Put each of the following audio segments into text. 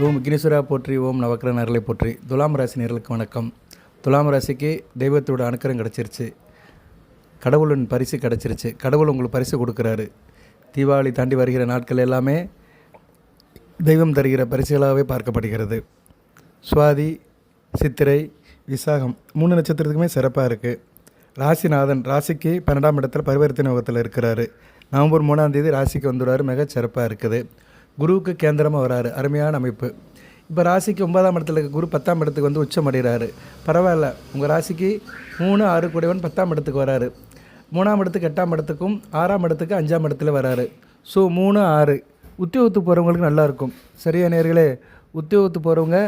ஓம் விக்னேஸ்வரா போற்றி, ஓம் நவக்கிர நேரலை போற்றி. துலாம் ராசி நேர்களுக்கு வணக்கம். துலாம் ராசிக்கு தெய்வத்தோட அனுக்கிரம் கிடச்சிருச்சு, கடவுளின் பரிசு கிடச்சிருச்சு. கடவுள் உங்களுக்கு பரிசு கொடுக்குறாரு. தீபாவளி தாண்டி வருகிற நாட்கள் எல்லாமே தெய்வம் தருகிற பரிசுகளாகவே பார்க்கப்படுகிறது. சுவாதி, சித்திரை, விசாகம் 3 நட்சத்திரத்துக்குமே சிறப்பாக இருக்குது. ராசிநாதன் ராசிக்கு 12ஆம் இடத்துல பரிவர்த்தனை யோகத்தில் இருக்கிறாரு. நவம்பர் 3ஆம் தேதி ராசிக்கு வந்துடுவார். மிக சிறப்பாக இருக்குது. குருவுக்கு கேந்திரமாக வராரு. அருமையான அமைப்பு. இப்போ ராசிக்கு 9ஆம் இடத்துல இருக்க குரு 10ஆம் இடத்துக்கு வந்து உச்சம் அடைகிறாரு. பரவாயில்ல, உங்கள் ராசிக்கு 3, 6 கூடியவன் 10ஆம் இடத்துக்கு வராரு. 3ஆம் இடத்துக்கு 8ஆம் இடத்துக்கும் 6ஆம் இடத்துக்கு 5ஆம் இடத்துல வராரு. ஸோ 3, 6 உத்தியோகத்துக்கு போகிறவங்களுக்கு நல்லாயிருக்கும். சரியா நேர்களே? உத்தியோகத்துக்கு போகிறவங்க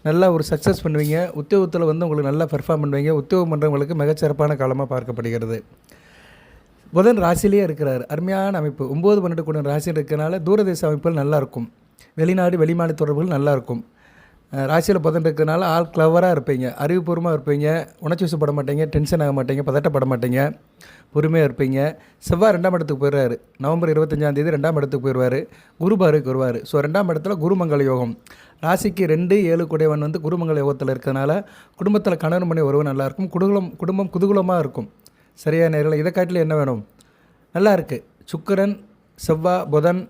நல்லா ஒரு சக்ஸஸ் பண்ணுவீங்க. உத்தியோகத்தில் வந்து உங்களுக்கு நல்லா பெர்ஃபார்ம் பண்ணுவீங்க. உத்தியோகம் பண்ணுறவங்களுக்கு மிகச்சிறப்பான காலமாக பார்க்கப்படுகிறது. புதன் ராசியிலே இருக்கிறார். அருமையான அமைப்பு. 9, 12 கூட ராசியில் இருக்கிறனால தூரதேச அமைப்புகள் நல்லாயிருக்கும். வெளிநாடு வெளிமாநில தொடர்புகள் நல்லாயிருக்கும். ராசியில் புதன் இருக்கிறனால ஆள் கிளவராக இருப்பீங்க, அறிவுபூர்வமாக இருப்பீங்க, உணர்ச்சி வசப்பட மாட்டீங்க, டென்ஷன் ஆக மாட்டீங்க, பதட்டப்பட மாட்டீங்க, பொறுமையாக இருப்பீங்க. செவ்வாய் 2ஆம் இடத்துக்கு போயிடுறாரு. நவம்பர் 25ஆம் தேதி 2ஆம் இடத்துக்கு போயிடுவார். குரு பார்வைக்கு வருவார். ஸோ 2ஆம் இடத்துல குருமங்கல யோகம். ராசிக்கு 2, 7 கூடையவன் வந்து குருமங்கல யோகத்தில் இருக்கிறனால குடும்பத்தில் கணவன் மணி உறவு நல்லாயிருக்கும். குடும்பம் குதூகலமாக இருக்கும். சரியான நேரில் இதை காட்டில் என்ன வேணும்? நல்லா இருக்குது. சுக்கிரன், செவ்வாய், புதன்,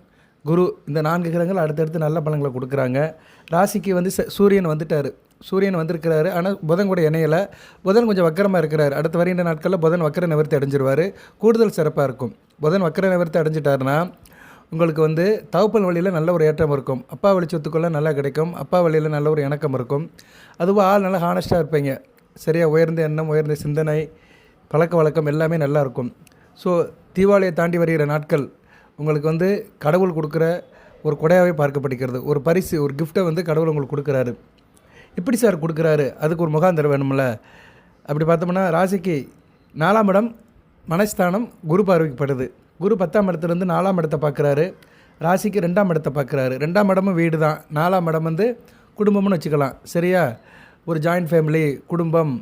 குரு இந்த 4 கிரகங்கள் அடுத்தடுத்து நல்ல பலன்களை கொடுக்குறாங்க. ராசிக்கு வந்து சூரியன் வந்துட்டார். சூரியன் வந்திருக்கிறாரு. ஆனால் புதன் கூட இணையலை. புதன் கொஞ்சம் வக்கரமாக இருக்கிறார். அடுத்த வருகின்ற நாட்களில் புதன் வக்கர நிவர்த்தி அடைஞ்சிருவார். கூடுதல் சிறப்பாக இருக்கும். புதன் வக்கர நிவர்த்தி அடைஞ்சிட்டாருன்னா உங்களுக்கு வந்து தகப்பன் வழியில் நல்ல ஒரு ஏற்றம் இருக்கும். அப்பா வழி சொத்துக்கள்லாம் நல்லா கிடைக்கும். அப்பா வழியில் நல்ல ஒரு இணக்கம் இருக்கும். அதுவும் ஆள் நல்லா ஹானஸ்ட்டாக இருப்பீங்க. சரியாக உயர்ந்த எண்ணம், உயர்ந்த சிந்தனை, பழக்க வழக்கம் எல்லாமே நல்லாயிருக்கும். ஸோ தீபாவளியை தாண்டி வருகிற நாட்கள் உங்களுக்கு வந்து கடவுள் கொடுக்குற ஒரு கொடையாகவே பார்க்கப்படுகிறது. ஒரு பரிசு, ஒரு கிஃப்ட்டை வந்து கடவுள் உங்களுக்கு கொடுக்குறாரு. எப்படி சார் கொடுக்குறாரு? அதுக்கு ஒரு முகாந்திரம் வேணும்ல. அப்படி பார்த்தோம்னா ராசிக்கு 4ஆம் இடம் மனஸ்தானம் குரு பார்வைக்கப்படுது. குரு 10ஆம் இடத்துலேருந்து 4ஆம் இடத்தை பார்க்குறாரு. ராசிக்கு 2ஆம் இடத்தை பார்க்குறாரு. 2ஆம் இடமும் வீடு தான். 4ஆம் இடம் வந்து குடும்பம்னு வச்சுக்கலாம். சரியா? ஒரு ஜாயிண்ட் ஃபேமிலி, குடும்பம்,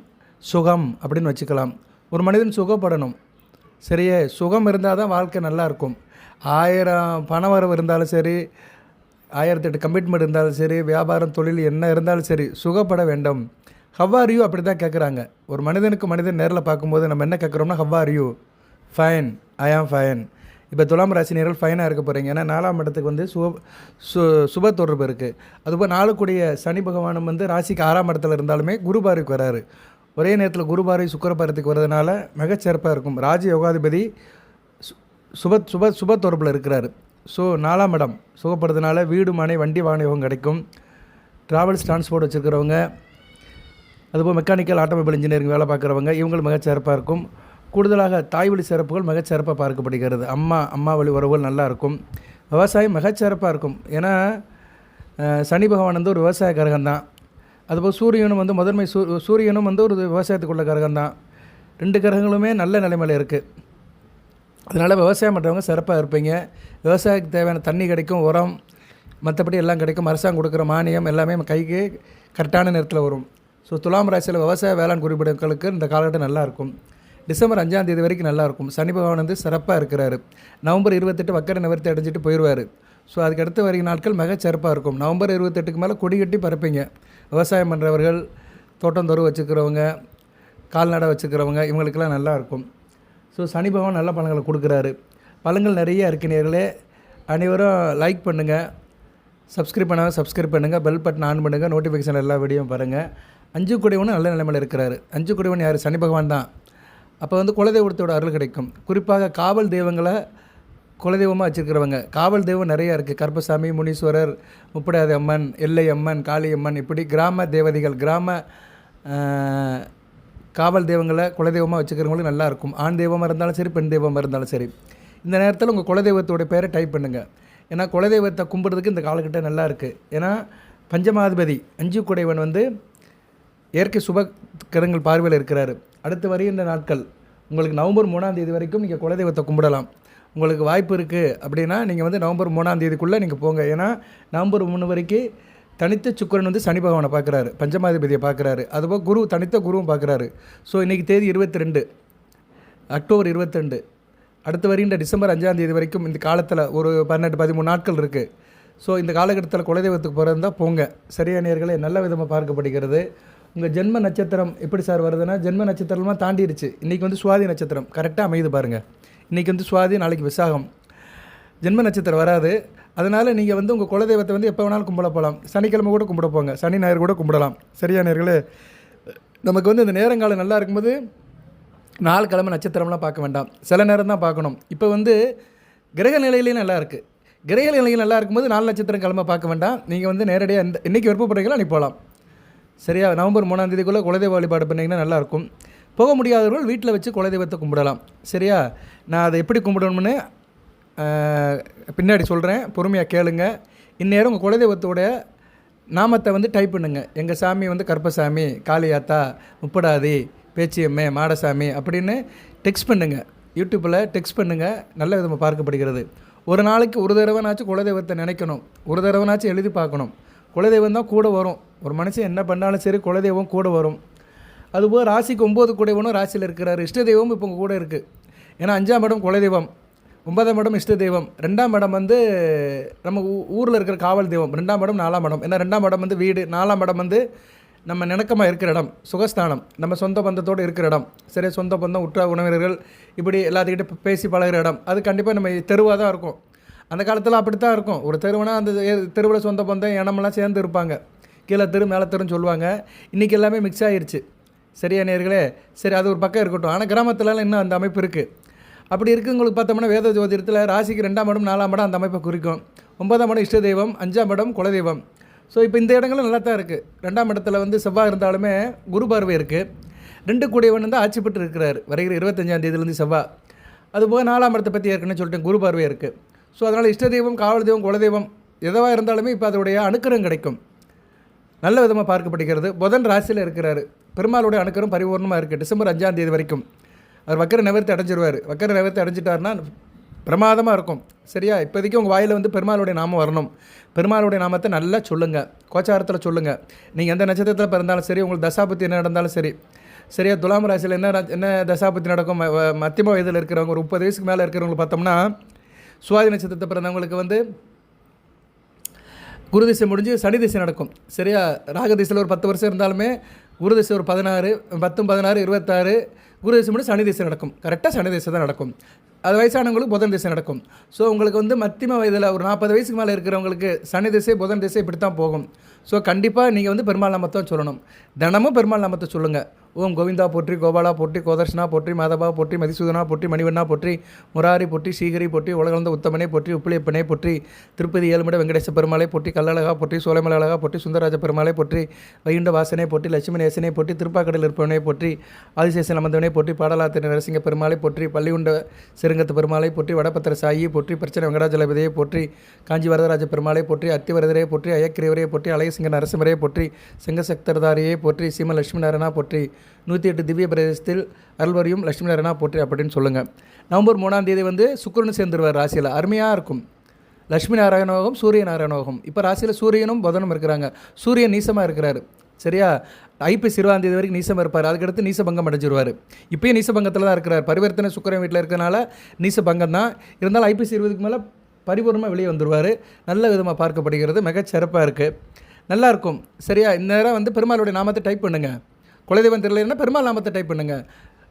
சுகம் அப்படின்னு வச்சுக்கலாம். ஒரு மனிதன் சுகப்படணும். சரியே? சுகம் இருந்தால் தான் வாழ்க்கை நல்லாயிருக்கும். 1000 பண வரவு இருந்தாலும் சரி, 1008 கமிட்மெண்ட் இருந்தாலும் சரி, வியாபாரம், தொழில் என்ன இருந்தாலும் சரி, சுகப்பட வேண்டும். ஹவ் ஆர் யூ அப்படி தான் கேட்குறாங்க. ஒரு மனிதனுக்கு மனிதன் நேரில் பார்க்கும்போது நம்ம என்ன கேட்குறோம்னா, how are you? Fine, I am fine. இப்போ துலாம் ராசி நேர்கள் ஃபைனாக இருக்க போகிறீங்க. ஏன்னா 4ஆம் இடத்துக்கு வந்து சுப தொடர்பு இருக்குது. அதுபோல் 4 கூடிய சனி பகவானும் வந்து ராசிக்கு 6ஆம் இடத்துல இருந்தாலுமே குரு பார்வைக்கு வராரு. ஒரே நேரத்தில் குரு பார்வை சுக்கிர பார்வைக்கு வர்றதுனால மிகச்சிறப்பாக இருக்கும். ராஜ யோகாதிபதி சுப தொடர்பில் இருக்கிறாரு. ஸோ 4ஆம் இடம் சுகப்படுறதுனால வீடு, மனை, வண்டி வாகன யோகம் கிடைக்கும். ட்ராவல்ஸ், டிரான்ஸ்போர்ட் வச்சுருக்கிறவங்க, அதுபோல் மெக்கானிக்கல், ஆட்டோமொபைல் இன்ஜினியரிங் வேலை பார்க்குறவங்க இவங்களும் மிகச்சிறப்பாக இருக்கும். கூடுதலாக தாய் வழி சிறப்புகள் மிகச்சிறப்பாக பார்க்கப்படுகிறது. அம்மா வழி உறவுகள் நல்லா இருக்கும். விவசாயம் மிகச்சிறப்பாக இருக்கும். ஏன்னா சனி பகவான் வந்து ஒரு விவசாய கிரகம் தான். அதுபோல் சூரியனும் வந்து சூரியனும் வந்து ஒரு விவசாயத்துக்குள்ள கிரகம் தான். 2 கிரகங்களுமே நல்ல நிலைமையில் இருக்குது. அதனால் விவசாயம் பண்ணுறவங்க சிறப்பாக இருப்பீங்க. விவசாயத்துக்கு தேவையான தண்ணி கிடைக்கும், உரம், மற்றபடி எல்லாம் கிடைக்கும். அரசாங்கம் கொடுக்குற மானியம் எல்லாமே கைக்கு கரெக்டான நேரத்தில் வரும். ஸோ துலாம் ராசியில் விவசாய வேளாண் குறிப்பிடங்களுக்கு இந்த காலகட்டம் நல்லாயிருக்கும். டிசம்பர் 5ஆம் தேதி வரைக்கும் நல்லாயிருக்கும். சனி பகவான் வந்து சிறப்பாக இருக்கிறாரு. நவம்பர் 28 வக்கர நிவர்த்தி அடைஞ்சிட்டு போயிடுவார். ஸோ அதுக்கு அடுத்து வருகிற நாட்கள் மிகச்சிறப்பாக இருக்கும். நவம்பர் 28க்கு மேலே கொடி கட்டி பறப்பீங்க. விவசாயம் பண்ணுறவர்கள், தோட்டம் தொரு வச்சுக்கிறவங்க, கால்நடை வச்சுக்கிறவங்க இவங்களுக்கெல்லாம் நல்லாயிருக்கும். ஸோ சனி பகவான் நல்ல பலன்களை கொடுக்குறாரு. பலன்கள் நிறைய இருக்கிறீர்களே. அனைவரும் லைக் பண்ணுங்கள், சப்ஸ்கிரைப் பண்ணுங்கள், பெல் பட்டன் ஆன் பண்ணுங்கள், நோட்டிஃபிகேஷன் எல்லா வீடியோவும் பாருங்கள். 5 கூடையவனும் நல்ல நிலைமையில் இருக்கிறாரு. 5 கூடையவன் யார்? சனி பகவான் தான். அப்போ வந்து குலதெய்வத்தோட அருள் கிடைக்கும். குறிப்பாக காவல் தெய்வங்களை குலதெய்வமாக வச்சுருக்கிறவங்க. காவல் தெய்வம் நிறையா இருக்குது. கருப்பசாமி, முனீஸ்வரர், முப்படாதி அம்மன், எல்லை அம்மன், காளியம்மன், இப்படி கிராம தேவதைகள், கிராம காவல் தெய்வங்களை குலதெய்வமாக வச்சுக்கிறவங்களுக்கு நல்லாயிருக்கும். ஆண் தெய்வமாக இருந்தாலும் சரி, பெண் தெய்வமாக இருந்தாலும் சரி. இந்த நேரத்தில் உங்கள் குலதெய்வத்தோட பேரை டைப் பண்ணுங்கள். ஏன்னா குலதெய்வத்தை கும்பிட்றதுக்கு இந்த காலகட்டம் நல்லா இருக்குது. ஏன்னா பஞ்சமாதிபதி 5 கூடையவன் வந்து இயற்கை சுப கிரகங்கள் பார்வையில் இருக்கிறாரு. அடுத்து வருகின்ற நாட்கள் உங்களுக்கு நவம்பர் 3ஆம் தேதி வரைக்கும் நீங்கள் குலதெய்வத்தை கும்பிடலாம். உங்களுக்கு வாய்ப்பு இருக்குது அப்படின்னா நீங்கள் வந்து நவம்பர் 3ஆம் தேதிக்குள்ளே நீங்கள் போங்க. ஏன்னா நவம்பர் 3 வரைக்கும் தனித்த சுக்கிரன் வந்து சனி பகவானை பார்க்குறாரு, பஞ்சமாதிபதியை பார்க்குறாரு. அதுபோல் குரு, தனித்த குருவும் பார்க்குறாரு. ஸோ இன்றைக்கி தேதி 22 அக்டோபர் 22. அடுத்து வருகின்ற டிசம்பர் 5ஆம் தேதி வரைக்கும் இந்த காலத்தில் ஒரு 12, 13 நாட்கள் இருக்குது. ஸோ இந்த காலகட்டத்தில் குலதெய்வத்துக்கு போகிறதா போங்க. சரியா நேயர்களே? நல்ல விதமாக பார்க்கப்படுகிறது. உங்கள் ஜென்ம நட்சத்திரம் எப்படி சார் வருதுன்னா, ஜென்ம நட்சத்திரம்லாம் தாண்டிடுச்சு. இன்றைக்கி வந்து சுவாதி நட்சத்திரம் கரெக்டாக அமையுது பாருங்கள். இன்றைக்கி வந்து சுவாதி, நாளைக்கு விசாகம். ஜென்ம நட்சத்திரம் வராது. அதனால் நீங்கள் வந்து உங்கள் குலதெய்வத்தை வந்து எப்போ வேணாலும் கும்பிட போகலாம். சனிக்கிழமை கூட கும்பிட போங்க, சனி ஞாயிறு கூட கும்பிடலாம். சரியா நேயர்களே? நமக்கு வந்து இந்த நேரங்காலம் நல்லா இருக்கும்போது நாள் கிழமை நட்சத்திரம்லாம் பார்க்க வேண்டாம், சில நேரம் தான் பார்க்கணும். இப்போ வந்து கிரக நிலையிலேயும் நல்லா இருக்குது. கிரக நிலையில் நல்லா இருக்கும்போது 4 நட்சத்திரம் கிழமை பார்க்க வேண்டாம். நீங்கள் வந்து நேரடியாக இன்றைக்கி விருப்பப்படுறீங்களோ அன்றைக்கி போகலாம். சரியா? நவம்பர் 3ஆம் தேதிக்குள்ளே குலதெய்வ வழிபாடு பண்ணிங்கன்னா நல்லாயிருக்கும். போக முடியாதவர்கள் வீட்டில் வச்சு குலதெய்வத்தை கும்பிடலாம். சரியா? நான் அதை எப்படி கும்பிடணும்னு பின்னாடி சொல்கிறேன், பொறுமையாக கேளுங்க. இந்நேரம் உங்கள் குலதெய்வத்தோட நாமத்தை வந்து டைப் பண்ணுங்க. எங்கள் சாமி வந்து கருப்பசாமி, காளியாத்தா, முப்படாதி, பேச்சியம்மே, மாடசாமி அப்படின்னு டெக்ஸ்ட் பண்ணுங்கள். யூடியூப்பில் டெக்ஸ்ட் பண்ணுங்கள். நல்ல விதமாக பார்க்கப்படுகிறது. ஒரு நாளைக்கு ஒரு தடவைனாச்சும் குலதெய்வத்தை நினைக்கணும், ஒரு தடவைனாச்சும் எழுதி பார்க்கணும். குலதெய்வம் தான் கூட வரும். ஒரு மனுஷன் என்ன பண்ணாலும் சரி குலதெய்வம் கூட வரும். அதுபோல் ராசிக்கு 9 கூடையவனும் ராசியில் இருக்கிறார். இஷ்ட தெய்வம் இப்போ உங்கள் கூட இருக்குது. ஏன்னா 5ஆம் இடம் குலதெய்வம், 9ஆம் இடம் இஷ்ட தெய்வம், 2ஆம் இடம் வந்து நம்ம ஊரில் இருக்கிற காவல் தெய்வம், 2ஆம் இடம் 4ஆம் இடம். ஏன்னா 2ஆம் இடம் வந்து வீடு, 4ஆம் இடம் வந்து நம்ம நிணக்கமாக இருக்கிற இடம், சுகஸ்தானம், நம்ம சொந்த பந்தத்தோடு இருக்கிற இடம். சரி, சொந்த பந்தம், உற்றார் உறவினர்கள், இப்படி எல்லாத்துக்கிட்ட பேசி பழகிற இடம். அது கண்டிப்பாக நம்ம தெருவாக தான் இருக்கும். அந்த காலத்தில் அப்படி தான் இருக்கும். ஒரு தெருவுனா அந்த தெருவில் சொந்த பந்தம் இனமெல்லாம் சேர்ந்து இருப்பாங்க. கீழே தெரு மேலே தெருன்னு சொல்லுவாங்க. இன்றைக்கி எல்லாமே மிக்ஸ் ஆகிருச்சு. சரியா நேயர்களே? சரி, அது ஒரு பக்கம் இருக்கட்டும். ஆனால் கிராமத்துலலாம் இன்னும் அந்த அமைப்பு இருக்குது. அப்படி இருக்குங்களுக்கு பார்த்தோம்னா வேத ஜோதிடத்தில் ராசிக்கு 2ஆம் இடம் 4ஆம் இடம் அந்த அமைப்பை குறிக்கும். 9ஆம் இடம் இஷ்ட தெய்வம், 5ஆம் இடம் குலதெய்வம். ஸோ இப்போ இந்த இடங்களும் நல்லா தான் இருக்குது. 2ஆம் இடத்துல வந்து செவ்வாய் இருந்தாலுமே குரு பார்வை இருக்குது. 2 கூடியவன் வந்து ஆட்சி பெற்று இருக்கிறார் வருகிற 25ஆம் தேதியிலேருந்து செவ்வாய். அதுபோக 4ஆம் இடத்தை பற்றி ஏற்கனவே சொல்லிட்டேன், குரு பார்வை இருக்குது. ஸோ அதனால் இஷ்ட தெய்வம், காவல் தெய்வம், குலதெய்வம் எதுவாக இருந்தாலுமே இப்போ அதோடைய அனுக்கிரம் கிடைக்கும். நல்ல விதமாக பார்க்கப்படுகிறது. புதன் ராசியில் இருக்கிறாரு. பெருமாளுடைய அனுக்கிரம் பரிபூர்ணமாக இருக்குது டிசம்பர் 5ஆம் தேதி வரைக்கும். அவர் வக்கர நிவர்த்தி அடைஞ்சிருவார். வக்கர நிவர்த்தி அடைஞ்சிட்டாருன்னா பிரமாதமாக இருக்கும். சரியா? இப்போதைக்கு உங்கள் வாயில் வந்து பெருமாளுடைய நாமம் வரணும். பெருமாளுடைய நாமத்தை நல்லா சொல்லுங்கள், கோச்சாரத்தில் சொல்லுங்கள். நீங்கள் எந்த நட்சத்திரத்தில் பிறந்தாலும் சரி, உங்களுக்கு தசாபுத்தி என்ன நடந்தாலும் சரி. சரியா? துலாம் ராசியில் என்ன தசாபுத்தி நடக்கும்? மத்தியம வயதில் இருக்கிறவங்க, ஒரு 30 வயசுக்கு மேலே இருக்கிறவங்க பார்த்தோம்னா, சுவாதி நட்சத்திரத்தை பிறந்தவங்களுக்கு வந்து குரு திசை முடிஞ்சு சனி திசை நடக்கும். சரியா? ராக திசையில் ஒரு 10 வருஷம் இருந்தாலுமே குரு திசை ஒரு 16, 10, 16, 26, குரு திசை முடிஞ்சு சனி திசை நடக்கும். கரெக்டாக சனி திசை தான் நடக்கும். அது வயசானவங்களுக்கு புதன் திசை நடக்கும். ஸோ உங்களுக்கு வந்து மத்தியம வயதில் ஒரு 40 வயசுக்கு மேலே இருக்கிறவங்களுக்கு சனி திசை, புதன் திசை இப்படி தான் போகும். ஸோ கண்டிப்பாக நீங்கள் வந்து பெருமாள் நாமத்தை சொல்லணும். தினமும் பெருமாள் நாமத்தை சொல்லுங்கள். ஓம் கோவிந்தா போற்றி, கோபாலா போற்றி, கோதர்ஷனா போற்றி, மாதவா போற்றி, மதிசூதனா போற்றி, மணிவண்ணா போற்றி, முராரி போற்றி, ஸ்ரீகரி போற்றி, உலகளந்த உத்தமனை போற்றி, உப்பிலியப்பனை போற்றி, திருப்பதி ஏழுமட வெங்கடேச பெருமாளை போற்றி, கல்லழகா போற்றி, சோலைமலை அழகா போற்றி, சுந்தரராஜ பெருமாளை போற்றி, வைகுண்ட வாசனை போற்றி, லட்சுமி நேசனை போற்றி, திருப்பாக்கடல் இருப்பவனை போற்றி, ஆதிசேஷன் அமர்ந்தவனை போற்றி, பாடலாத்திர நரசிங்க பெருமாளை போற்றி, பள்ளியுண்ட சிறுங்கத்து பெருமாளை போற்றி, வடபத்திர சாயியை போற்றி, பிரச்சனை வெங்கடாஜலபதியை போற்றி, காஞ்சி வரதராஜ பெருமாளை போற்றி, அத்திவரதரை போற்றி, அயக்கிரியவரை போற்றி, அழகசிங்க நரசிம்மரை போற்றி, சிங்கசக்தர்தாரியை போற்றி, சீம லட்சுமி நாராயணா போற்றி, 108 திவ்ய பிரதேசத்தில் அருள்வரியும் லட்சுமி நாராயணா போற்றி அப்படின்னு சொல்லுங்கள். நவம்பர் 3ஆம் தேதி வந்து சுக்கிரன் சேர்ந்துருவார் ராசியில். அருமையாக இருக்கும். லட்சுமி நாராயணோகம், சூரிய நாராயணோகம். இப்போ ராசியில் சூரியனும் புதனும் இருக்கிறாங்க. சூரியன் நீசமாக இருக்கிறாரு. சரியா? ஐப்பசி 20ஆம் தேதி வரைக்கும் நீசமாக இருப்பார். அதுக்கடுத்து நீசபங்கம் அடைஞ்சிருவார். இப்போயும் நீசபங்கத்தில் தான் இருக்கிறார். பரிவர்த்தனை சுக்கிரன் வீட்டில் இருக்கிறனால நீசபங்கம் தான். இருந்தாலும் ஐப்பசி 20க்கு மேலே பரிபூர்ணமாக வெளியே வந்துடுவார். நல்ல விதமாக பார்க்கப்படுகிறது. மிகச்சிறப்பாக இருக்குது. நல்லாயிருக்கும். சரியா? இந்த நேரம் வந்து பெருமாளுடைய நாமத்தை டைப் பண்ணுங்கள். குலதெய்வம் தெரியலன்னா பெருமாள் நாமத்தை டைப் பண்ணுங்கள்.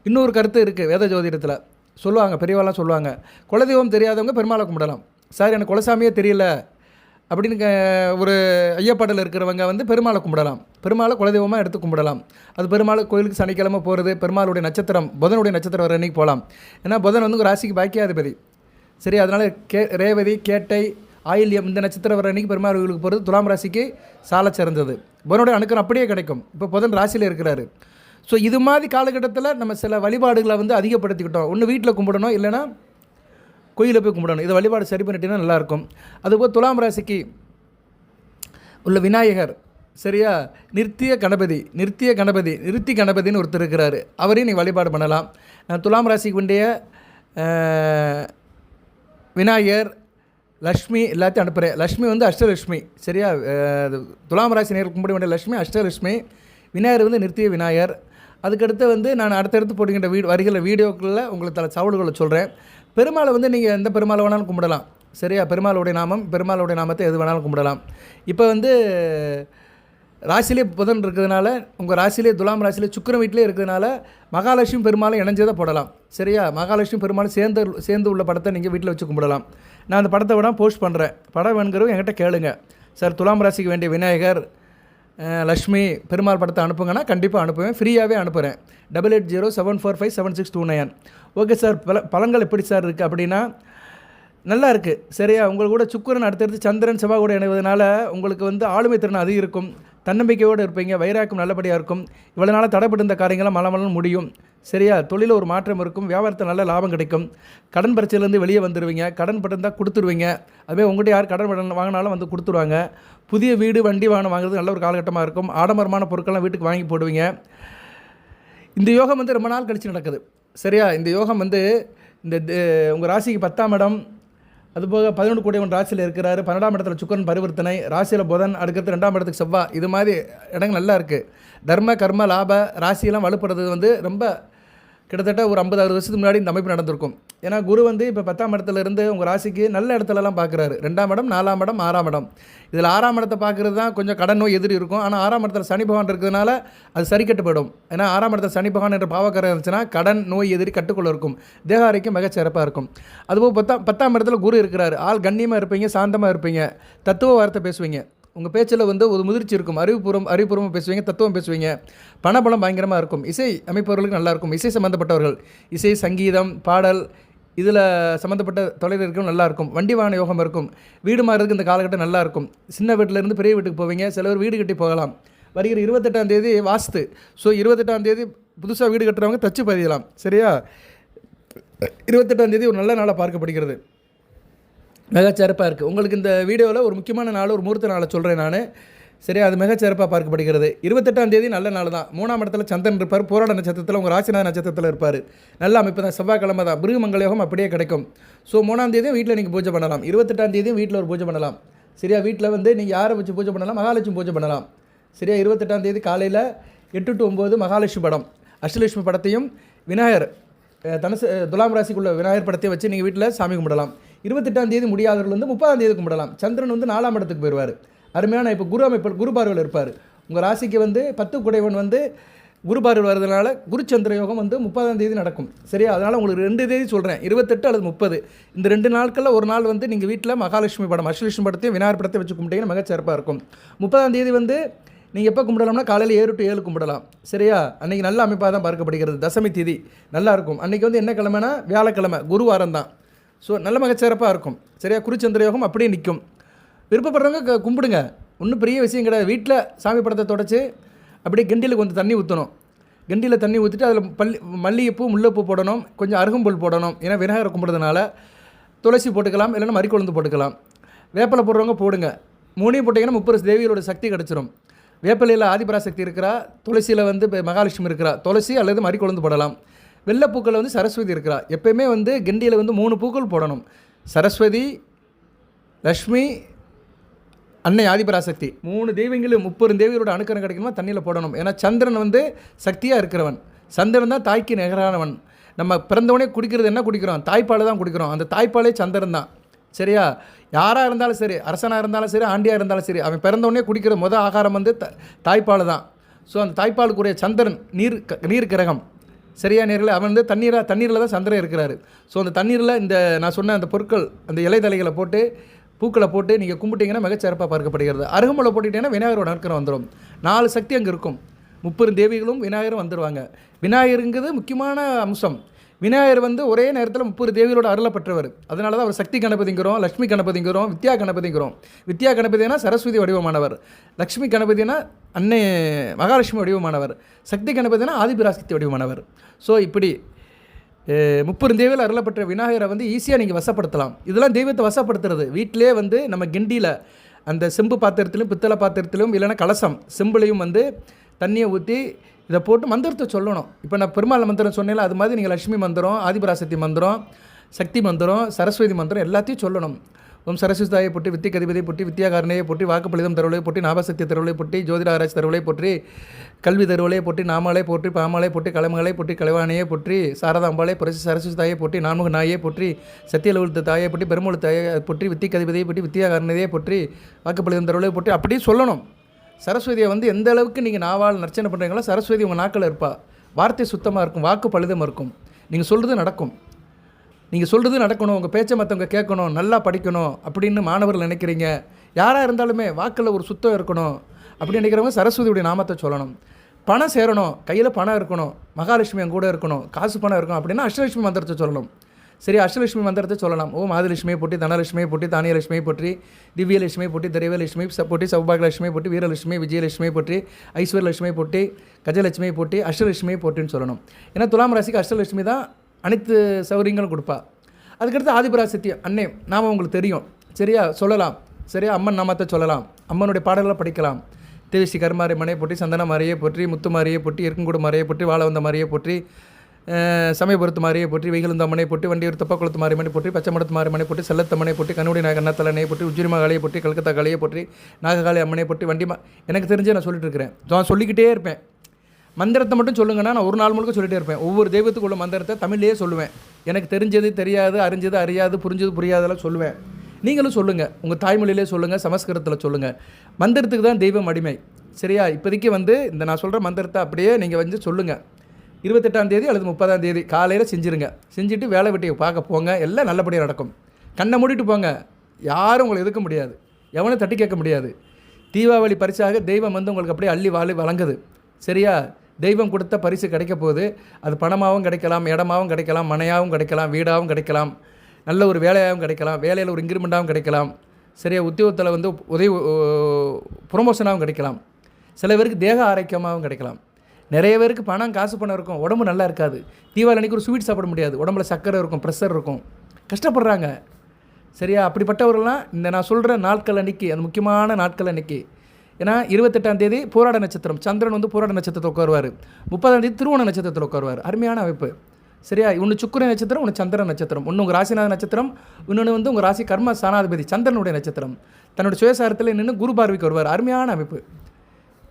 இன்னொரு கருத்து இருக்குது வேத ஜோதிடத்தில் சொல்லுவாங்க, பெரியவாலாம் சொல்லுவாங்க, குலதெய்வம் தெரியாதவங்க பெருமாளை கும்பிடலாம். சார் எனக்கு குலசாமியே தெரியல அப்படின்னு ஒரு ஐயப்பாடல் இருக்கிறவங்க வந்து பெருமாளை கும்பிடலாம். பெருமாளை குலதெய்வமாக எடுத்து கும்பிடலாம். அது பெருமாள் கோயிலுக்கு சனிக்கிழமை போகிறது. பெருமாளுடைய நட்சத்திரம் புதனுடைய நட்சத்திரம் வர அன்றைக்கி போகலாம். ஏன்னா புதன் வந்து ராசிக்கு பாக்கியாதிபதி. சரி, அதனால் ரேவதி, கேட்டை, ஆயில்யம் இந்த நட்சத்திரம் வர அன்றைக்கி பெருமாள் கோயிலுக்கு போகிறது துலாம் ராசிக்கு சால சிறந்தது. புதனுடைய அணுக்கம் அப்படியே கிடைக்கும். இப்போ புதன் ராசியில் இருக்கிறாரு. ஸோ இது மாதிரி காலகட்டத்தில் நம்ம சில வழிபாடுகளை வந்து அதிகப்படுத்திக்கிட்டோம். ஒன்று வீட்டில் கும்பிடணும், இல்லைனா கோயிலில் போய் கும்பிடணும். இதை வழிபாடு சரி பண்ணிட்டீங்கன்னா நல்லாயிருக்கும். அதுபோல் துலாம் ராசிக்கு உள்ள விநாயகர், சரியா, நிறுத்தி கணபதின்னு ஒருத்தர் இருக்கிறாரு. அவரையும் நீ வழிபாடு பண்ணலாம். நான் துலாம் ராசிக்கு வேண்டிய விநாயகர், லக்ஷ்மி எல்லாத்தையும் அனுப்புகிறேன். லக்ஷ்மி வந்து அஷ்டலட்சுமி. சரியா? துலாம் ராசி நேருக்கு கும்பிட வேண்டிய லக்ஷ்மி அஷ்டலட்சுமி. விநாயகர் வந்து நிறுத்திய விநாயகர். அதுக்கடுத்து வந்து நான் அடுத்தடுத்து போடுகின்ற வருகிற வீடியோக்களில் உங்களுக்கு சவுடுகளை சொல்கிறேன். பெருமாளை வந்து நீங்கள் எந்த பெருமாளை வேணாலும் கும்பிடலாம். சரியா? பெருமாளுடைய நாமம், பெருமாளுடைய நாமத்தை எது வேணாலும் கும்பிடலாம். இப்போ வந்து ராசியிலே புதன் இருக்கிறதுனால, உங்கள் ராசியிலே துலாம் ராசியிலே சுக்கிரன் வீட்டிலே இருக்கிறதுனால மகாலட்சுமி பெருமாளும் இணைஞ்சதை போடலாம். சரியா? மகாலட்சுமி பெருமாளும் சேர்ந்து உள்ள படத்தை நீங்கள் வீட்டில் வச்சு கும்பிடலாம். நான் அந்த படத்தை விட போஸ்ட் பண்ணுறேன். படம் வேணுங்கிறவங்க என்கிட்ட கேளுங்க. சார் துலாம் ராசிக்கு வேண்டிய விநாயகர், லக்ஷ்மி, பெருமாள் படத்தை அனுப்புங்கன்னா கண்டிப்பாக அனுப்புவேன். ஃப்ரீயாகவே அனுப்புகிறேன். 8807457629. ஓகே சார், பழங்கள் எப்படி சார் இருக்குது அப்படின்னா நல்லா இருக்குது. சரியா? உங்களுக்கு கூட சுக்கிரன் அடுத்தடுத்து சந்திரன் செவ்வாய் கூட இணைவதனால உங்களுக்கு வந்து ஆளுமை திறன் அதிகம் இருக்கும். தன்னம்பிக்கையோடு இருப்பீங்க. வைராக்கம் நல்லபடியாக இருக்கும். இவ்வளோ நாளாக தடைப்பட்டு இருந்த காரியங்கள்லாம் மலமலன்னு முடியும். சரியா? தொழிலில் ஒரு மாற்றம் இருக்கும். வியாபாரத்தில் நல்ல லாபம் கிடைக்கும். கடன் பிரச்சனையிலேருந்து வெளியே வந்துடுவீங்க. கடன் பட்டிருந்தால் கொடுத்துருவீங்க. அதுவே உங்கள்கிட்ட யார் கடன் வாங்கினாலும் வந்து கொடுத்துருவாங்க. புதிய வீடு வண்டி வாகனம் வாங்குறது நல்ல ஒரு காலகட்டமாக இருக்கும். ஆடம்பரமான பொருட்கள்லாம் வீட்டுக்கு வாங்கி போடுவீங்க. இந்த யோகம் வந்து ரொம்ப நாள் கழித்து நடக்குது. சரியா? இந்த யோகம் வந்து இந்த உங்கள் ராசிக்கு 10ஆம் இடம், அதுபோக 11 கூடியவன் ராசியில் இருக்கிறாரு. 12ஆம் இடத்துல சுக்கிரன் பரிவர்த்தனை, ராசியில் புதன், அடுக்கிறது 2ஆம் இடத்துக்கு செவ்வாய். இது மாதிரி இடங்கள் நல்லா இருக்குது. தர்ம கர்ம லாப ராசியெல்லாம் வலுப்படுறது வந்து ரொம்ப கிட்டத்தட்ட ஒரு 50-60 வருஷத்துக்கு முன்னாடி இந்த அமைப்பு நடந்திருக்கும். ஏன்னா குரு வந்து இப்போ 10ஆம் இடத்துல இருந்து உங்கள் ராசிக்கு நல்ல இடத்துலலாம் பார்க்குறாரு. 2ஆம் இடம், 4ஆம் இடம், 6ஆம் இடம். இதில் 6ஆம் இடத்தை பார்க்குறது தான் கொஞ்சம் கடன் நோய் எதிரி இருக்கும். ஆனால் 6ஆம் இடத்துல சனி பகவான் இருக்கிறதுனால அது சரி கட்டுப்படும். ஏன்னா 6ஆம் இடத்துல சனி பகவான் என்ற பாவக்கரை இருந்துச்சுன்னா கடன் நோய் எதிரி கட்டுக்குள்ள இருக்கும். தேக ஆரோக்கியம் மிகச் சிறப்பாக இருக்கும். அதுபோல் 10ஆம் இடத்துல குரு இருக்கிறாரு. ஆள் கண்ணியமாக இருப்பீங்க, சாந்தமாக இருப்பீங்க, தத்துவ வார்த்தை பேசுவீங்க. உங்கள் பேச்சில் வந்து ஒரு முதிர்ச்சி இருக்கும். அறிவுபூர்வமாக பேசுவீங்க, தத்துவம் பேசுவீங்க. பணபலம் பயங்கரமாக இருக்கும். இசை அமைப்பவர்களுக்கு நல்லாயிருக்கும். இசை சம்மந்தப்பட்டவர்கள், இசை, சங்கீதம், பாடல் இதில் சம்மந்தப்பட்ட தொழில் இருக்கும், நல்லாயிருக்கும். வண்டி வாகன யோகம் இருக்கும். வீடு மாறுறதுக்கு இந்த காலகட்டம் நல்லாயிருக்கும். சின்ன வீட்டிலேருந்து பெரிய வீட்டுக்கு போவீங்க. சிலவர் வீடு கட்டி போகலாம். வருகிற 28ஆம் தேதி வாஸ்து. ஸோ 28ஆம் தேதி புதுசாக வீடு கட்டுறவங்க தச்சு பதியலாம். சரியா? 28ஆம் தேதி ஒரு நல்ல நாளாக பார்க்கப்படுகிறது. மிகச்சிறப்பாக இருக்குது. உங்களுக்கு இந்த வீடியோவில் ஒரு முக்கியமான நாள், ஒரு முகூர்த்த நாளை சொல்கிறேன் நான். சரி, அது மிகச்சிறப்பாக பார்க்கப்படுகிறது. 28ஆம் தேதி நல்ல நாள் தான். 3ஆம் இடத்துல சந்திரன் இருப்பார். போராட நட்சத்திரத்தில் உங்கள் ராசிநாத நட்சத்திரத்தில் இருப்பார். நல்ல அமைப்பு தான். செவ்வாய்க்கிழமை தான். பிருகமங்கல யோகம் அப்படியே கிடைக்கும். ஸோ 3ஆம் தேதியும் வீட்டில் நீங்கள் பூஜை பண்ணலாம். 28ஆம் தேதியும் வீட்டில் ஒரு பூஜை பண்ணலாம். சரியா? வீட்டில் வந்து நீங்கள் யாரை வச்சு பூஜை பண்ணலாம்? மகாலட்சுமி பூஜை பண்ணலாம். சரியா? 28ஆம் தேதி காலையில் 8 to 9 மகாலட்சுமி படம், அஷ்டலட்சுமி படத்தையும் விநாயகர் துலாம் ராசிக்குள்ள விநாயகர் படத்தையும் வச்சு நீங்கள் வீட்டில் சாமி கும்பிடலாம். 28ஆம் தேதி முடியாதவர்கள் வந்து 30ஆம் தேதி கும்பிடலாம். சந்திரன் வந்து 4ஆம் இடத்துக்கு போயிடுவார். அருமையான இப்போ குரு அமைப்பு, குரு பார்வையில் இருப்பார். உங்கள் ராசிக்கு வந்து 10 குடைவன் வந்து குரு பார்வையில் வர்றதுனால குருச்சந்திர யோகம் வந்து 30ஆம் தேதி நடக்கும். சரியா? அதனால் உங்களுக்கு 2 தேதி சொல்கிறேன், 28 அல்லது 30. இந்த 2 நாட்களில் ஒரு நாள் வந்து நீங்கள் வீட்டில் மகாலட்சுமி படம், அஷ்டலட்சுமி படத்தையும் விநாயகர் படத்தை வச்சு கும்பிட்டீங்கன்னா மிகச்சிறப்பாக இருக்கும். 30ஆம் தேதி வந்து நீங்கள் எப்போ கும்பிடலாம்னா காலையில் 7 to 7 கும்பிடலாம். சரியா? அன்றைக்கி நல்ல அமைப்பாக தான் பார்க்கப்படுகிறது. தசமி திதி நல்லாயிருக்கும். அன்றைக்கி வந்து என்ன கிழமைனா வியாழக்கிழமை, குருவாரம் தான். ஸோ நல்ல மிகச்சிறப்பாக இருக்கும். சரியா? குருச்சந்திர யோகம் அப்படியே நிற்கும். விருப்பப்படுறவங்க கும்பிடுங்க. ஒன்றும் பெரிய விஷயம் கிடையாது. வீட்டில் சாமி படத்தை தொடச்சி அப்படியே கெண்டியில் கொஞ்சம் தண்ணி ஊற்றணும். கெண்டியில் தண்ணி ஊற்றிட்டு அதில் மல்லிகைப்பூ, முல்லைப்பூ போடணும். கொஞ்சம் அருகம்புல் போடணும். ஏன்னா விநாயகரை கும்பிடுறதுனால துளசி போட்டுக்கலாம், இல்லைன்னா மறிக்கொழுந்து போட்டுக்கலாம். வேப்பிலை போடுறவங்க போடுங்க. 3 போட்டிங்கன்னா 30 தேவிகளோட சக்தி கிடச்சிரும். வேப்பிலையில் ஆதிபராசக்தி இருக்கிறா, துளசியில் வந்து மகாலட்சுமி இருக்கிறா. துளசி அல்லது மறிக்கொழுந்து போடலாம். வெள்ளைப்பூக்களில் வந்து சரஸ்வதி இருக்கிறா. எப்போயுமே வந்து கெண்டியில் வந்து 3 பூக்கள் போடணும். சரஸ்வதி, லக்ஷ்மி, அன்னை ஆதிபராசக்தி 3 தெய்வங்களும் 30 தேவிகளோட அனுக்கிரகம் கிடைக்கணுமா தண்ணியில் போடணும். ஏன்னா சந்திரன் வந்து சக்தியாக இருக்கிறவன். சந்திரன் தான் தாய்க்கு நிகரானவன். நம்ம பிறந்தவனே குடிக்கிறது என்ன குடிக்கிறோம்? தாய்ப்பால் தான் குடிக்கிறோம். அந்த தாய்ப்பாலே சந்திரன் தான். சரியா? யாராக இருந்தாலும் சரி, அரசனாக இருந்தாலும் சரி, ஆண்டியாக இருந்தாலும் சரி, அவன் பிறந்தவொடனே குடிக்கிற முதல் ஆகாரம் வந்து தாய்ப்பால் தான். ஸோ அந்த தாய்ப்பாலுக்குரிய சந்திரன் நீர் கிரகம். சரியா? நேரில் அவன் வந்து தண்ணீரில் தான் சந்திரன் இருக்கிறாரு. ஸோ அந்த தண்ணீரில் இந்த நான் சொன்ன அந்த பொருட்கள், அந்த இலை தலைகளை போட்டு பூக்களை போட்டு நீங்கள் கும்பிட்டீங்கன்னா மிகச்சிறப்பாக பார்க்கப்படுகிறது. அருகம்புல்லை போட்டுக்கிட்டீங்கன்னா விநாயகரோட அனுக்கிரகம் வந்துடும். 4 சக்தி அங்கே இருக்கும். 30 தேவிகளும் விநாயகரும் வந்துடுவாங்க. விநாயகருங்கிறது முக்கியமான அம்சம். விநாயகர் வந்து ஒரே நேரத்தில் 30 தேவிகளோட அருளை பெற்றவர். அதனால தான் அவர் சக்தி கணபதிங்கிறோம், லக்ஷ்மி கணபதிங்கிறோம், வித்யா கணபதிங்கிறோம். வித்யா கணபதினா சரஸ்வதி வடிவமானவர், லக்ஷ்மி கணபதினா அன்னை மகாலட்சுமி வடிவமானவர், சக்தி கணபதினா ஆதிபராசக்தி வடிவமானவர். ஸோ இப்படி 30 தேவியில் அருளப்பட்ட விநாயகரை வந்து ஈஸியாக நீங்கள் வசப்படுத்தலாம். இதெல்லாம் தெய்வத்தை வசப்படுத்துறது. வீட்டிலே வந்து நம்ம கிண்டியில் அந்த செம்பு பாத்திரத்திலும் பித்தளை பாத்திரத்திலும் இல்லைன்னா கலசம் செம்புலையும் வந்து தண்ணியை ஊற்றி இதை போட்டு மந்திரத்தை சொல்லணும். இப்போ நான் பெருமாள் மந்திரம் சொன்னேன், அது மாதிரி நீங்கள் லட்சுமி மந்திரம், ஆதிபராசக்தி மந்திரம், சக்தி மந்திரம், சரஸ்வதி மந்திரம் எல்லாத்தையும் சொல்லணும். ஓம் சரஸ்வதி தாயை போற்றி, வித்தியக் அதிபதியை போற்றி, வித்யாகாரணையை போற்றி, வாக்குப்பளிதம் தருவலை போற்றி, ஞாபகசக்தி தருவலை போற்றி, ஜோதிட ஆராய்ச்சி தருவலை போற்றி, கல்வி தருவலை போற்றி, நாமாலை போற்றி, பாமாலை போற்றி, கலைமகளை போற்றி, கலைவாணியை போற்றி, சாரதாம்பாளை புரட்சி சரஸ்வதி தாயை போற்றி, நான்முக நாயை போற்றி, சத்தியலவுத்து தாயை போற்றி, பெருமொழி தாயை போற்றி, வித்தியக் அதிபதியை போற்றி, வித்யாகாரணையை போற்றி, வாக்குப்பளிதம் தருவலை போற்றி, அப்படி சொல்லணும். சரஸ்வதியை வந்து எந்த அளவுக்கு நீங்கள் நாவால் நர்ச்சனை பண்ணுறீங்களோ சரஸ்வதி உங்கள் நாக்கில் இருப்பா. வார்த்தை சுத்தமாக இருக்கும், வாக்கு பலிதம் இருக்கும், நீங்கள் சொல்கிறது நடக்கும். நீங்கள் சொல்கிறது நடக்கணும், உங்கள் பேச்சை மற்றவங்க கேட்கணும், நல்லா படிக்கணும் அப்படின்னு மாணவர்கள் நினைக்கிறீங்க. யாராக இருந்தாலுமே வாக்கில் ஒரு சுத்தம் இருக்கணும் அப்படின்னு நினைக்கிறவங்க சரஸ்வதியுடைய நாமத்தை சொல்லணும். பணம் சேரணும், கையில் பணம் இருக்கணும், மகாலட்சுமி என் கூட இருக்கணும், காசு பணம் இருக்கணும் அப்படின்னா அஷ்டலட்சுமி மந்திரத்தை சொல்லணும். சரி, அஷ்டலட்சுமி மந்திரத்தை சொல்லலாம். ஓம் ஆதிலட்சுமியை போட்டி, தனலட்சுமியை போட்டி, தானியலட்சுமியை போற்றி, திவ்யலட்சுமியை போட்டி, திரைவலட்சுமி போட்டி, சௌபாகியலட்சுமியை போட்டி, வீரலட்சுமி, விஜயலட்சுமியை போற்றி, ஐஸ்வர்யலட்சுமியை போட்டி, கஜலட்சுமியை போட்டி, அஷ்டலட்சுமியை போட்டின்னு சொல்லணும். ஏன்னா துலாம் ராசிக்கு அஷ்டலட்சுமி தான் அனைத்து சௌகரியங்களும் கொடுப்பா. அதுக்கடுத்து ஆதிபராசக்தி அன்னை நாம உங்களுக்கு தெரியும். சரியா, சொல்லலாம். சரியா, அம்மன் நாமத்தை சொல்லலாம், அம்மனுடைய பாடல்களை படிக்கலாம். தேவிஸ்ரீ கருமாரி மனையை போற்றி, சந்தன மாரியை போற்றி, முத்து மாரியை போற்றி, இருக்கங்கூடு மாரியை போற்றி, வாழ வந்த மாரியை போற்றி, சமயபுரத்து மாரியை போற்றி, வெயிலுந்த மனை போற்றி, வண்டியூர் தப்பக்குளத்து மாரிமனை போற்றி, பச்சைமடத்து மாரிமனை போற்றி, செல்லத்தம்மனை போற்றி, கண்ணுடி கண்ணத்தலனையை போற்றி, உஜ்ஜிரிமா காளியை போற்றி, கல்கத்தா காளியை போற்றி, நாககாளி அம்மனை போற்றி, எனக்கு தெரிஞ்சே நான் சொல்லிட்டு இருக்கிறேன். நான் சொல்லிக்கிட்டே இருப்பேன். மந்திரத்தை மட்டும் சொல்லுங்கன்னா நான் ஒரு நாள் முழுக்க சொல்லிகிட்டே இருப்பேன். ஒவ்வொரு தெய்வத்துக்குள்ள மந்திரத்தை தமிழ்லேயே சொல்லுவேன். எனக்கு தெரிஞ்சது தெரியாது, அறிஞ்சது அறியாது, புரிஞ்சது புரியாதெல்லாம் சொல்லுவேன். நீங்களும் சொல்லுங்கள், உங்கள் தாய்மொழியிலே சொல்லுங்கள், சமஸ்கிருதத்தில் சொல்லுங்கள். மந்திரத்துக்கு தான் தெய்வம் அடிமை. சரியா, இப்போதைக்கு இந்த நான் சொல்கிற மந்திரத்தை அப்படியே நீங்கள் சொல்லுங்கள். 28ஆம் தேதி அல்லது 30ஆம் தேதி காலையில் செஞ்சுருங்க. செஞ்சுட்டு வேலை வெட்டியை பார்க்க போங்க. எல்லாம் நல்லபடியாக நடக்கும். கண்ணை மூடிட்டு போங்க, யாரும் உங்களை எதுக்க முடியாது, எவனும் தட்டி கேட்க முடியாது. தீபாவளி பரிசாக தெய்வம் உங்களுக்கு அப்படியே அள்ளி வழங்குது. சரியா, தெய்வம் கொடுத்த பரிசு கிடைக்க போகுது. அது பணமாகவும் கிடைக்கலாம், இடமாகவும் கிடைக்கலாம், மனையாகவும் கிடைக்கலாம், வீடாகவும் கிடைக்கலாம், நல்ல ஒரு வேலையாகவும் கிடைக்கலாம், வேலையில் ஒரு இன்க்ரிமெண்ட்டாகவும் கிடைக்கலாம். சரியா, உத்தியோகத்தில் உதவி ப்ரொமோஷனாகவும் கிடைக்கலாம். சில பேருக்கு தேக ஆரோக்கியமாகவும் கிடைக்கலாம். நிறைய பேருக்கு பணம் காசு பணம் இருக்கும், உடம்பு நல்லா இருக்காது. தீபாவளி அன்றைக்கி ஒரு ஸ்வீட் சாப்பிட முடியாது, உடம்புல சர்க்கரை இருக்கும், ப்ரெஷர் இருக்கும், கஷ்டப்படுறாங்க. சரியா, அப்படிப்பட்டவர்கள்லாம் நான் சொல்கிற நாட்கள் அன்றைக்கி, அந்த முக்கியமான நாட்கள் அன்றைக்கி. ஏன்னா 28ஆம் தேதி போராட நட்சத்திரம், சந்திரன் போராட நட்சத்திரத்தில் உட்காருவார். 30ஆம் தேதி திருவோண நட்சத்திரத்தில் உட்காருவார். அருமையான அமைப்பு. சரியா, ஒன்று சுக்கிர நட்சத்திரம், ஒன்று சந்திரன் நட்சத்திரம், ஒன்று உங்கள் ராசிநாத நட்சத்திரம், இன்னொன்று உங்கள் ராசி கர்ம ஸ்தானாதிபதி சந்திரனுடைய நட்சத்திரம். தன்னுடைய சுயசாரத்தில் நின்று குரு பார்வைக்கு வருவார். அருமையான அமைப்பு.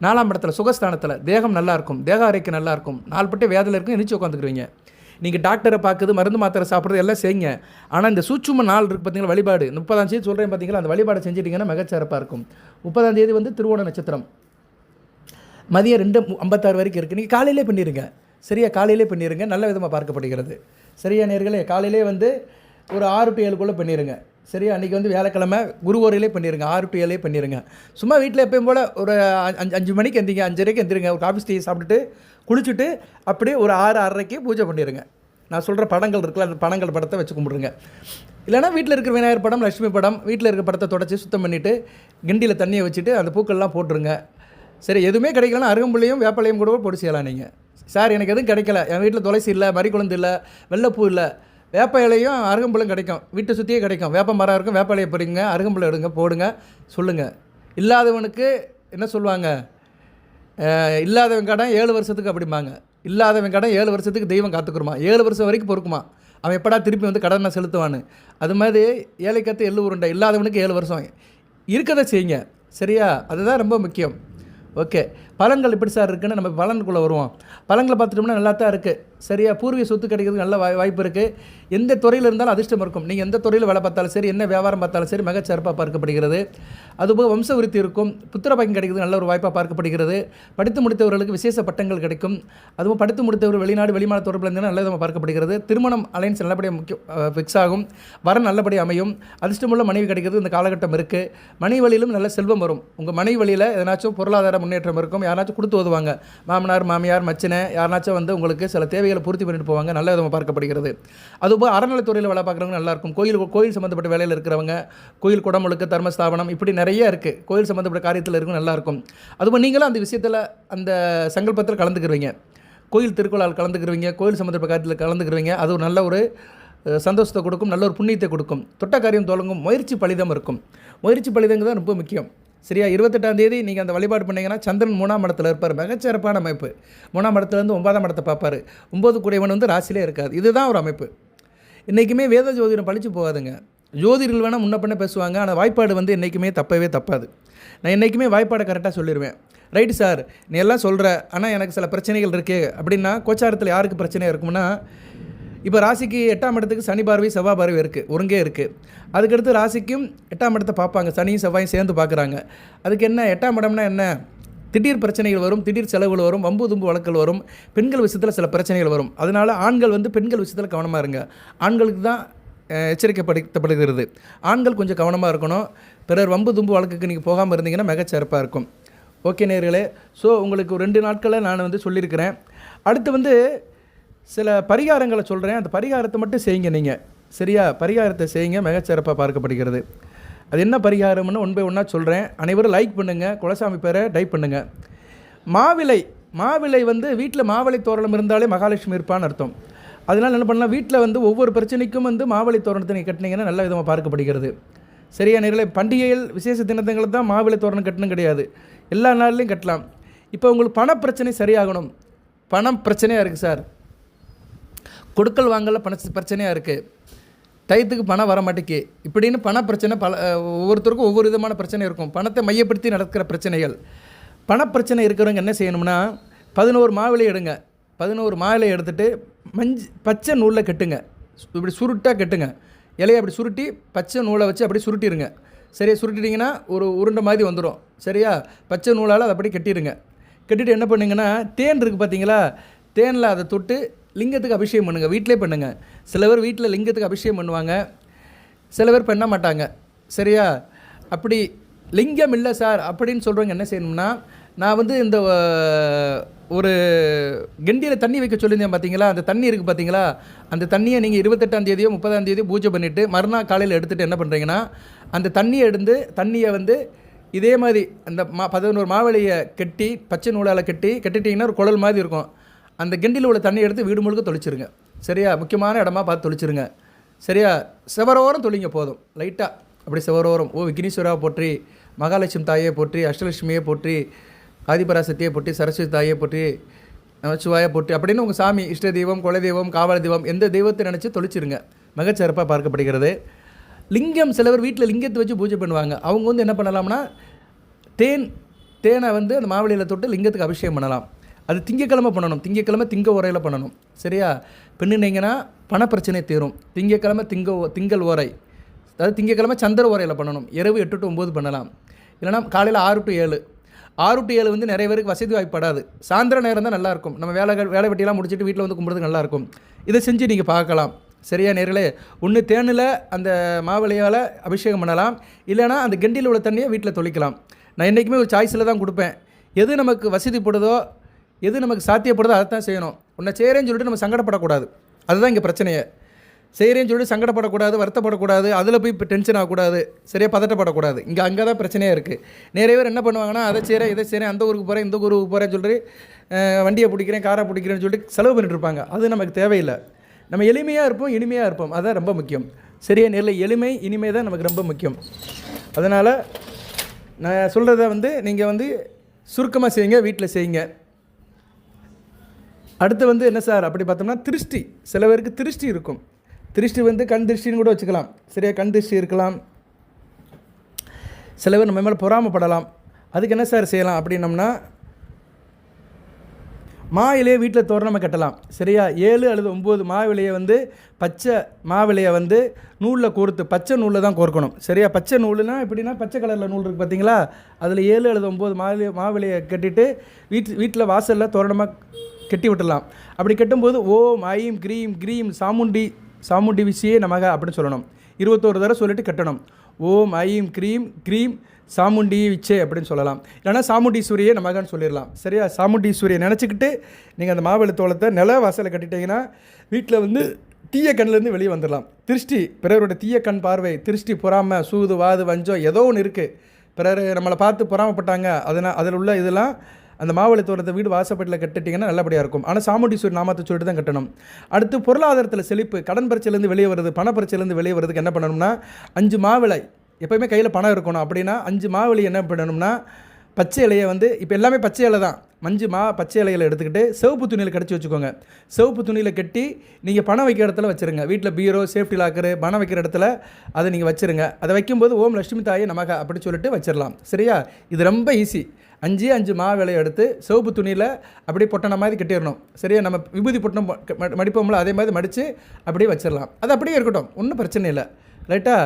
4ஆம் இடத்துல சுகஸ்தானத்தில் தேகம் நல்லாயிருக்கும், தேக ஆரோக்கியம் நல்லாயிருக்கும், நாள்பட்டு வேதத்தில் இருக்கும், எந்திரிச்சு உட்காந்துக்குருவீங்க. நீங்கள் டாக்டரை பார்க்குது, மருந்து மாத்திரை சாப்பிட்றது எல்லாம் செய்யுங்க. ஆனால் இந்த சூட்சும நாள் இருக்குது பார்த்தீங்களா, வழிபாடு 30ஆம் தேதி சொல்கிறேன் பார்த்தீங்களா, அந்த வழிபாடு செஞ்சிட்டிங்கன்னா மிகச்சிறப்பாக இருக்கும். 30ஆம் தேதி திருவோண நட்சத்திரம் மதியம் 2:56 வரைக்கும் இருக்குது. நீங்கள் காலையிலே பண்ணிடுங்க. சரியா, காலையிலே பண்ணிடுங்க, நல்ல விதமாக பார்க்கப்படுகிறது. சரியா நேர்களே, காலையிலே ஒரு 6 to 7 பண்ணிடுங்க. சரியா, அன்றைக்கி வியாழக்கிழமை குருவோரையிலே பண்ணிடுங்க, 6 to 7 பண்ணிடுங்க. சும்மா வீட்டில் எப்பயும் போல் ஒரு 5 மணிக்கு எந்திரிங்க, 5:30க்கு எந்திரிங்க, ஒரு காஃபி டீ சாப்பிட்டுட்டு குளிச்சுட்டு அப்படியே ஒரு 6-6:30க்கு பூஜை பண்ணிடுங்க. நான் சொல்கிற படங்கள் இருக்குல்ல, அந்த படங்கள் படத்தை வச்சு கும்பிட்ருங்க. இல்லைனா வீட்டில் இருக்கிற விநாயகர் படம், லட்சுமி படம், வீட்டில் இருக்கிற படத்தை தொடச்சி சுத்தம் பண்ணிவிட்டு கிண்டியில் தண்ணியை வச்சுட்டு அந்த பூக்கள்லாம் போட்டுருங்க. சரி, எதுவுமே கிடைக்கலன்னா அருகம்புள்ளையும் வேப்பலையும் கூட போட்டு செய்யலாம். நீங்கள் சார் எனக்கு எதுவும் கிடைக்கல, என் வீட்டில் துளசி இல்லை, மறிக்குழந்து இல்லை, வெள்ளைப்பூ இல்லை, வேப்ப இலையும் அருகம்புல்லும் கிடைக்கும், வீட்டை சுற்றியே கிடைக்கும், வேப்ப மரம் இருக்கும், வேப்ப இலையை பறிங்க, அருகம்புல்லை எடுங்க, போடுங்க, சொல்லுங்கள். இல்லாதவனுக்கு என்ன சொல்லுவாங்க, இல்லாதவன் கடன் 7 வருஷத்துக்கு அப்படிம்பாங்க. இல்லாதவன் கடன் 7 வருஷத்துக்கு தெய்வம் காத்துக்குருமா, 7 வருஷம் வரைக்கும் பொறுக்குமா. அவன் எப்படா திருப்பி கடனை செலுத்துவான்னு. அது மாதிரி ஏழைக்கத்து எள்ளு உருண்டை, இல்லாதவனுக்கு 7 வருஷம். இருக்கதை செய்யுங்க. சரியா, அதுதான் ரொம்ப முக்கியம். ஓகே, பலன்கள் எப்படி சார் இருக்குன்னு நம்ம பலனுக்குள்ளே வருவோம். பலன்களை பார்த்துட்டோம்னா நல்லா தான் இருக்குது. சரியா, பூர்வீக சொத்து கிடைக்கிறதுக்கு நல்ல வாய்ப்பு இருக்குது. எந்த துறையில் இருந்தாலும் அதிர்ஷ்டம் இருக்கும். நீங்கள் எந்த துறையில் வேலை பார்த்தாலும் சரி, என்ன வியாபாரம் பார்த்தாலும் சரி, மிகச்சிறப்பாக பார்க்கப்படுகிறது. அதுபோக வம்ச விருத்தி இருக்கும், புத்திர பாக்கியம் கிடைக்கிறது நல்ல ஒரு வாய்ப்பாக பார்க்கப்படுகிறது. படித்து முடித்தவர்களுக்கு விசேஷ பட்டங்கள் கிடைக்கும். அதுவும் படித்து முடித்தவர்கள் வெளிநாடு வெளிமாநில தொடர்பில் இருந்தாலும் நல்ல விதமாக பார்க்கப்படுகிறது. திருமணம் அலைன்ஸ் நல்லபடியாக ஃபிக்ஸ் ஆகும், வரன் நல்லபடியாக அமையும், அதிர்ஷ்டமுள்ள மனைவி கிடைக்கிறது இந்த காலகட்டம் இருக்குது. மனைவி வழியிலும் நல்ல செல்வம் வரும். உங்கள் மனைவி வழியில் எதனாச்சும் பொருளாதார முன்னேற்றம் இருக்கும். யாராச்சும் கொடுத்து உதவுவாங்க, மாமனார் மாமியார் மச்சினை யாருனாச்சும் உங்களுக்கு சில தேவைகளை பூர்த்தி பண்ணிட்டு போவாங்க, நல்ல விதமாக பார்க்கப்படுகிறது. அதுபோல் அறநிலைத்துறையில் வேலை பார்க்குறவங்க நல்லாயிருக்கும். கோயில் சம்மந்தப்பட்ட வேலையில் இருக்கிறவங்க, கோயில் குடமுழுக்கு தர்மஸ்தாபனம் இப்படி நிறைய இருக்குது, கோயில் சம்மந்தப்பட்ட காரியத்தில் இருக்கும், நல்லாயிருக்கும். அதுபோல் நீங்களும் அந்த விஷயத்தில் அந்த சங்கல்பத்தில் கலந்துக்குருவீங்க, கோயில் திருக்குறளால் கலந்துக்குருவீங்க, கோயில் சம்மந்தப்பட்ட காரியத்தில் கலந்துக்குருவீங்க. அது ஒரு நல்ல ஒரு சந்தோஷத்தை கொடுக்கும், நல்ல ஒரு புண்ணியத்தை கொடுக்கும். தொட்ட காரியம் தொடங்கும், முயற்சி பலிதம் இருக்கும். முயற்சி பலிதங்க தான் ரொம்ப முக்கியம். சரியா, 28ஆம் தேதி நீங்கள் அந்த வழிபாடு பண்ணிங்கன்னா சந்திரன் 3ஆம் இடத்துல இருப்பார், மிகச்சிறப்பான அமைப்பு. 3ஆம் இடத்துலேருந்து 9ஆம் இடத்தை பார்ப்பார். 9 கூடியவன் ராசியிலே இருக்காது. இதுதான் ஒரு அமைப்பு. இன்றைக்குமே வேத ஜோதிடம் பழிச்சு போகாதுங்க. ஜோதிடர்கள் வேணால் முன்ன பண்ண பேசுவாங்க, ஆனால் வாய்ப்பாடு வந்து என்றைக்குமே தப்பவே தப்பாது. நான் என்றைக்குமே வாய்ப்பாடை கரெக்டாக சொல்லிடுவேன். ரைட்டு சார், நீ எல்லாம் சொல்கிற, ஆனால் எனக்கு சில பிரச்சனைகள் இருக்குது அப்படின்னா, கோச்சாரத்தில் யாருக்கு பிரச்சனையாக இருக்கும்னா, இப்போ ராசிக்கு 8ஆம் இடத்துக்கு சனி பார்வை செவ்வாய் பார்வை இருக்குது, ஒருங்கே இருக்குது. அதுக்கடுத்து ராசிக்கும் 8ஆம் இடத்தை பார்ப்பாங்க, சனியும் செவ்வாயும் சேர்ந்து பார்க்குறாங்க. அதுக்கு என்ன 8ஆம் இடம்னா என்ன? திடீர் பிரச்சனைகள் வரும், திடீர் செலவுகள் வரும், வம்பு தும்பு வழக்குகள் வரும், பெண்கள் விஷயத்தில் சில பிரச்சனைகள் வரும். அதனால் ஆண்கள் வந்து பெண்கள் விஷயத்தில் கவனமாக இருங்க. ஆண்களுக்கு தான் எச்சரிக்கைப்படுத்தப்படுகிறது. ஆண்கள் கொஞ்சம் கவனமாக இருக்கணும். பிறர் வம்பு தும்பு வழக்குக்கு நீங்கள் போகாமல் இருந்தீங்கன்னா மிகச்சிறப்பாக இருக்கும். ஓகே நேயர்களே, ஸோ உங்களுக்கு 2 நாட்களில் நான் வந்து சொல்லியிருக்கிறேன். அடுத்து வந்து சில பரிகாரங்களை சொல்கிறேன், அந்த பரிகாரத்தை மட்டும் செய்யுங்க நீங்கள். சரியா? பரிகாரத்தை செய்யுங்க, மிகச்சிறப்பாக பார்க்கப்படுகிறது. அது என்ன பரிகாரம்னு ஒன் பை ஒன்னாக சொல்கிறேன். அனைவரும் லைக் பண்ணுங்கள், குலசாமி பேரை டைப் பண்ணுங்கள். மாவிலை வந்து வீட்டில் மாவிளை தோரணம் இருந்தாலே மகாலட்சுமி இருப்பான்னு அர்த்தம். அதனால் என்ன பண்ணலாம், வீட்டில் வந்து ஒவ்வொரு பிரச்சனைக்கும் வந்து மாவிளை தோரணத்தை நீங்கள் கட்டினீங்கன்னா நல்ல விதமாக பார்க்கப்படுகிறது. சரியா நேர்களே? பண்டிகைகள் விசேஷ தினத்தங்களை தான் மாவிளை தோரணம் கட்டணும் கிடையாது, எல்லா நாள்லையும் கட்டலாம். இப்போ உங்களுக்கு பணப்பிரச்சனை சரியாகணும். பணம் பிரச்சனையாக இருக்குது சார், கொடுக்கல் வாங்கல பிரச்சனையாக இருக்குது, டயத்துக்கு பணம் வர மாட்டேக்கு இப்படின்னு பணப்பிரச்சனை ஒவ்வொருத்தருக்கும் ஒவ்வொரு விதமான பிரச்சனை இருக்கும். பணத்தை மையப்படுத்தி நடக்கிற பிரச்சனைகள். பணப்பிரச்சனை இருக்கிறவங்க என்ன செய்யணும்னா, 11 மாவிலை எடுங்க. 11 மாவிலை எடுத்துகிட்டு பச்சை நூலில் கட்டுங்க. இப்படி சுருட்டாக கட்டுங்க. இலையை அப்படி சுருட்டி பச்சை நூலை வச்சு அப்படி சுருட்டிடுங்க. சரியா? சுருட்டிட்டிங்கன்னா ஒரு உருண்டை மாதிரி வந்துடும். சரியா? பச்சை நூலால் அதை அப்படி கட்டிடுங்க. கட்டிட்டு என்ன பண்ணுங்கன்னா, தேன் இருக்குது பார்த்தீங்களா, தேனில் அதை தொட்டு லிங்கத்துக்கு அபிஷேகம் பண்ணுங்கள். வீட்டிலே பண்ணுங்கள். சில பேர் வீட்டில் லிங்கத்துக்கு அபிஷேகம் பண்ணுவாங்க, சில பேர் பண்ண மாட்டாங்க. சரியா? அப்படி லிங்கம் இல்லை சார் அப்படின்னு சொல்கிறவங்க என்ன செய்யணும்னா, நான் வந்து இந்த ஒரு கெண்டியில் தண்ணி வைக்க சொல்லியிருந்தேன் பார்த்தீங்களா, அந்த தண்ணி இருக்குது பார்த்தீங்களா, அந்த தண்ணியை நீங்கள் 28ஆம் தேதியோ 30ஆம் தேதியோ பூஜை பண்ணிவிட்டு மறுநாள் காலையில் எடுத்துகிட்டு என்ன பண்ணுறீங்கன்னா, அந்த தண்ணியை வந்து இதே மாதிரி அந்த 11 மாவிளையை கட்டி பச்சை நூலால் கட்டிட்டிங்கன்னா ஒரு குழல் மாதிரி இருக்கும். அந்த கெண்டியில் உள்ள தண்ணியை எடுத்து வீடு முழுக்க தொளிச்சிருங்க. சரியா? முக்கியமான இடமா பார்த்து தொளிச்சிருங்க. சரியா? செவரோரம் தொளிங்க போதும், லைட்டாக அப்படி செவரோரம். ஓ விக்னேஸ்வரா போற்றி, மகாலட்சுமி தாயை போற்றி, அஷ்டலட்சுமியை போற்றி, ஆதிபராசக்தியை போற்றி, சரஸ்வதி தாயை போற்றி, நமச்சிவாயை போற்றி அப்படின்னு உங்கள் சாமி இஷ்ட தெய்வம், குல தெய்வம், காவல் தெய்வம் எந்த தெய்வத்தை நினச்சி தொளிச்சிருங்க. மிகச்சிறப்பாக பார்க்கப்படுகிறது. லிங்கம் சில பேர் வீட்டில் லிங்கத்தை வச்சு பூஜை பண்ணுவாங்க. அவங்க வந்து என்ன பண்ணலாம்னா, தேனை வந்து அந்த மாவிளையில் தொட்டு லிங்கத்துக்கு அபிஷேகம் பண்ணலாம். அது திங்கக்கிழமை பண்ணணும். திங்கக்கிழமை திங்க உரையில் பண்ணணும். சரியா? பண்ணினீங்கன்னா பணப்பிரச்சனை தீரும். திங்கக்கிழமை திங்கள் ஓரை, அதாவது திங்கக்கிழமை சந்திர ஓரையில் பண்ணணும். இரவு 8 to 9 பண்ணலாம். இல்லைனா காலையில் 6 to 7. 6 to 7 வந்து நிறைய பேருக்கு வசதி வாய்ப்படாது. சாயந்தர நேரம் தான் நல்லாயிருக்கும். நம்ம வேலை வெட்டியெல்லாம் முடிச்சுட்டு வீட்டில் வந்து கும்பிட்றதுக்கு நல்லாயிருக்கும். இதை செஞ்சு நீங்கள் பார்க்கலாம். சரியா நேர்களே? ஒன்று தேனில் அந்த மாவிளையால் அபிஷேகம் பண்ணலாம், இல்லைனா அந்த கெண்டியில் உள்ள தண்ணியை வீட்டில் தொளிக்கலாம். நான் என்றைக்குமே ஒரு சாய்ஸில் தான் கொடுப்பேன். எது நமக்கு வசதிப்படுதோ, எது நமக்கு சாத்தியப்படுதோ அதை தான் செய்யணும். உன்னை செய்கிறேன்னு சொல்லிட்டு நம்ம சங்கடப்படக்கூடாது. அதுதான் இங்கே பிரச்சனையே. செய்கிறேன்னு சொல்லிட்டு சங்கடப்படக்கூடாது, வருத்தப்படக்கூடாது, அதில் போய் இப்போ டென்ஷன் ஆகக்கூடாது, சரியாக பதட்டப்படக்கூடாது. அங்கே தான் பிரச்சனையாக இருக்குது. நிறைய பேர் என்ன பண்ணுவாங்கன்னா, அதை செய்கிறேன் இதை செய்கிறேன், அந்த ஊருக்கு போகிறேன் இந்த ஊருக்கு போகிறேன்னு சொல்லிட்டு வண்டியை பிடிக்கிறேன் காரை பிடிக்கிறேன்னு சொல்லிட்டு செலவு பண்ணிட்டு இருப்பாங்க. அது நமக்கு தேவையில்லை. நம்ம எளிமையாக இருப்போம், இனிமையாக இருப்போம், அதுதான் ரொம்ப முக்கியம். சரியா நேரில் எளிமை இனிமை தான் நமக்கு ரொம்ப முக்கியம். அதனால் நான் சொல்கிறத வந்து நீங்கள் வந்து சுருக்கமாக செய்யுங்க, வீட்டில் செய்யுங்க. அடுத்து வந்து என்ன சார் அப்படி பார்த்தோம்னா, திருஷ்டி. சில பேருக்கு திருஷ்டி இருக்கும். திருஷ்டி வந்து கண் திருஷ்டின்னு கூட வச்சுக்கலாம். சரியா? கண் திருஷ்டி இருக்கலாம். சில பேர் நம்ம மேலே பொறாமப்படலாம். அதுக்கு என்ன சார் செய்யலாம் அப்படின்னம்னா, மாவிலையை வீட்டில் தோரணமாக கட்டலாம். சரியா? 7 அல்லது 9 மாவிலையை வந்து பச்சை மாவிலையை வந்து நூலில் கோர்த்து, பச்சை நூலில் தான் கோர்க்கணும். சரியா? பச்சை நூலுனா எப்படின்னா பச்சை கலரில் நூல் இருக்குது பார்த்தீங்களா, அதில் 7 அல்லது 9 மாவிலையை கட்டிட்டு வீட்டில் வாசலில் தோரணமாக கட்டி விட்டுடலாம். அப்படி கட்டும்போது ஓம் ஐம் க்ரீம் க்ரீம் சாமுண்டி விஷயே நமக அப்படின்னு சொல்லணும். 21 தடவை சொல்லிட்டு கட்டணும். ஓம் ஐம் க்ரீம் க்ரீம் சாமுண்டி விச்சே அப்படின்னு சொல்லலாம். இல்லைனா சாமுண்டீஸ்வரியே நமகான்னு சொல்லிடலாம். சரியா? சாமுண்டீஸ்வரியை நினச்சிக்கிட்டு நீங்கள் அந்த மாவிளை தோளத்தை நில வாசலை கட்டிட்டீங்கன்னா வீட்டில் வந்து தீய கண்ணிலேருந்து வெளியே வந்துடலாம். திருஷ்டி, பிறருடைய தீய கண் பார்வை, திருஷ்டி, பொறாமை, சூது, வாது, வஞ்சம் ஏதோ ஒன்று இருக்குது, பிறர் நம்மளை பார்த்து பொறாமப்பட்டாங்க, அதில் உள்ள இதெல்லாம் அந்த மாவிளை தோரணத்தை வீடு வாசப்பட்டில் கட்டிட்டிங்கன்னா நல்லபடியாக இருக்கும். ஆனால் சாமுண்டீஸ்வரி நாமத்தை சொல்லிட்டு தான் கட்டணும். அடுத்து பொருளாதாரத்தில் செழிப்பு, கடன் பிரச்சனைலேருந்து வெளியே வருது, பண பிரச்சனைலேருந்து வெளியே வருதுக்கு என்ன பண்ணணும்னா, 5 மாவிளை எப்போயுமே கையில் பணம் இருக்கணும். அப்படின்னா 5 மாவிளை என்ன பண்ணணும்னா, பச்சை இலையை வந்து இப்போ எல்லாமே பச்சை இலை தான், பச்சை இலைகளை எடுத்துக்கிட்டு சிவப்பு துணியில் கடிச்சு வச்சுக்கோங்க. சிவப்பு துணியில் கட்டி நீங்கள் பணம் வைக்கிற இடத்துல வச்சுருங்க. வீட்டில் பீரோ, சேஃப்டி லாக்கரு, பணம் வைக்கிற இடத்துல அதை நீங்கள் வச்சுருங்க. அதை வைக்கும்போது ஓம் லட்சுமி தாயே நமக அப்படி சொல்லிட்டு வச்சிடலாம். சரியா? இது ரொம்ப ஈஸி. 5 மாவிலையை எடுத்து சிவப்பு துணியில் அப்படியே பொட்டணம் மாதிரி கட்டிடணும். சரியா? நம்ம விபூதி பொட்டணம் மடிப்போம்ல, அதே மாதிரி மடித்து அப்படியே வச்சிடலாம். அது அப்படியே இருக்கட்டும், ஒன்றும் பிரச்சனை இல்லை. ரைட்டா?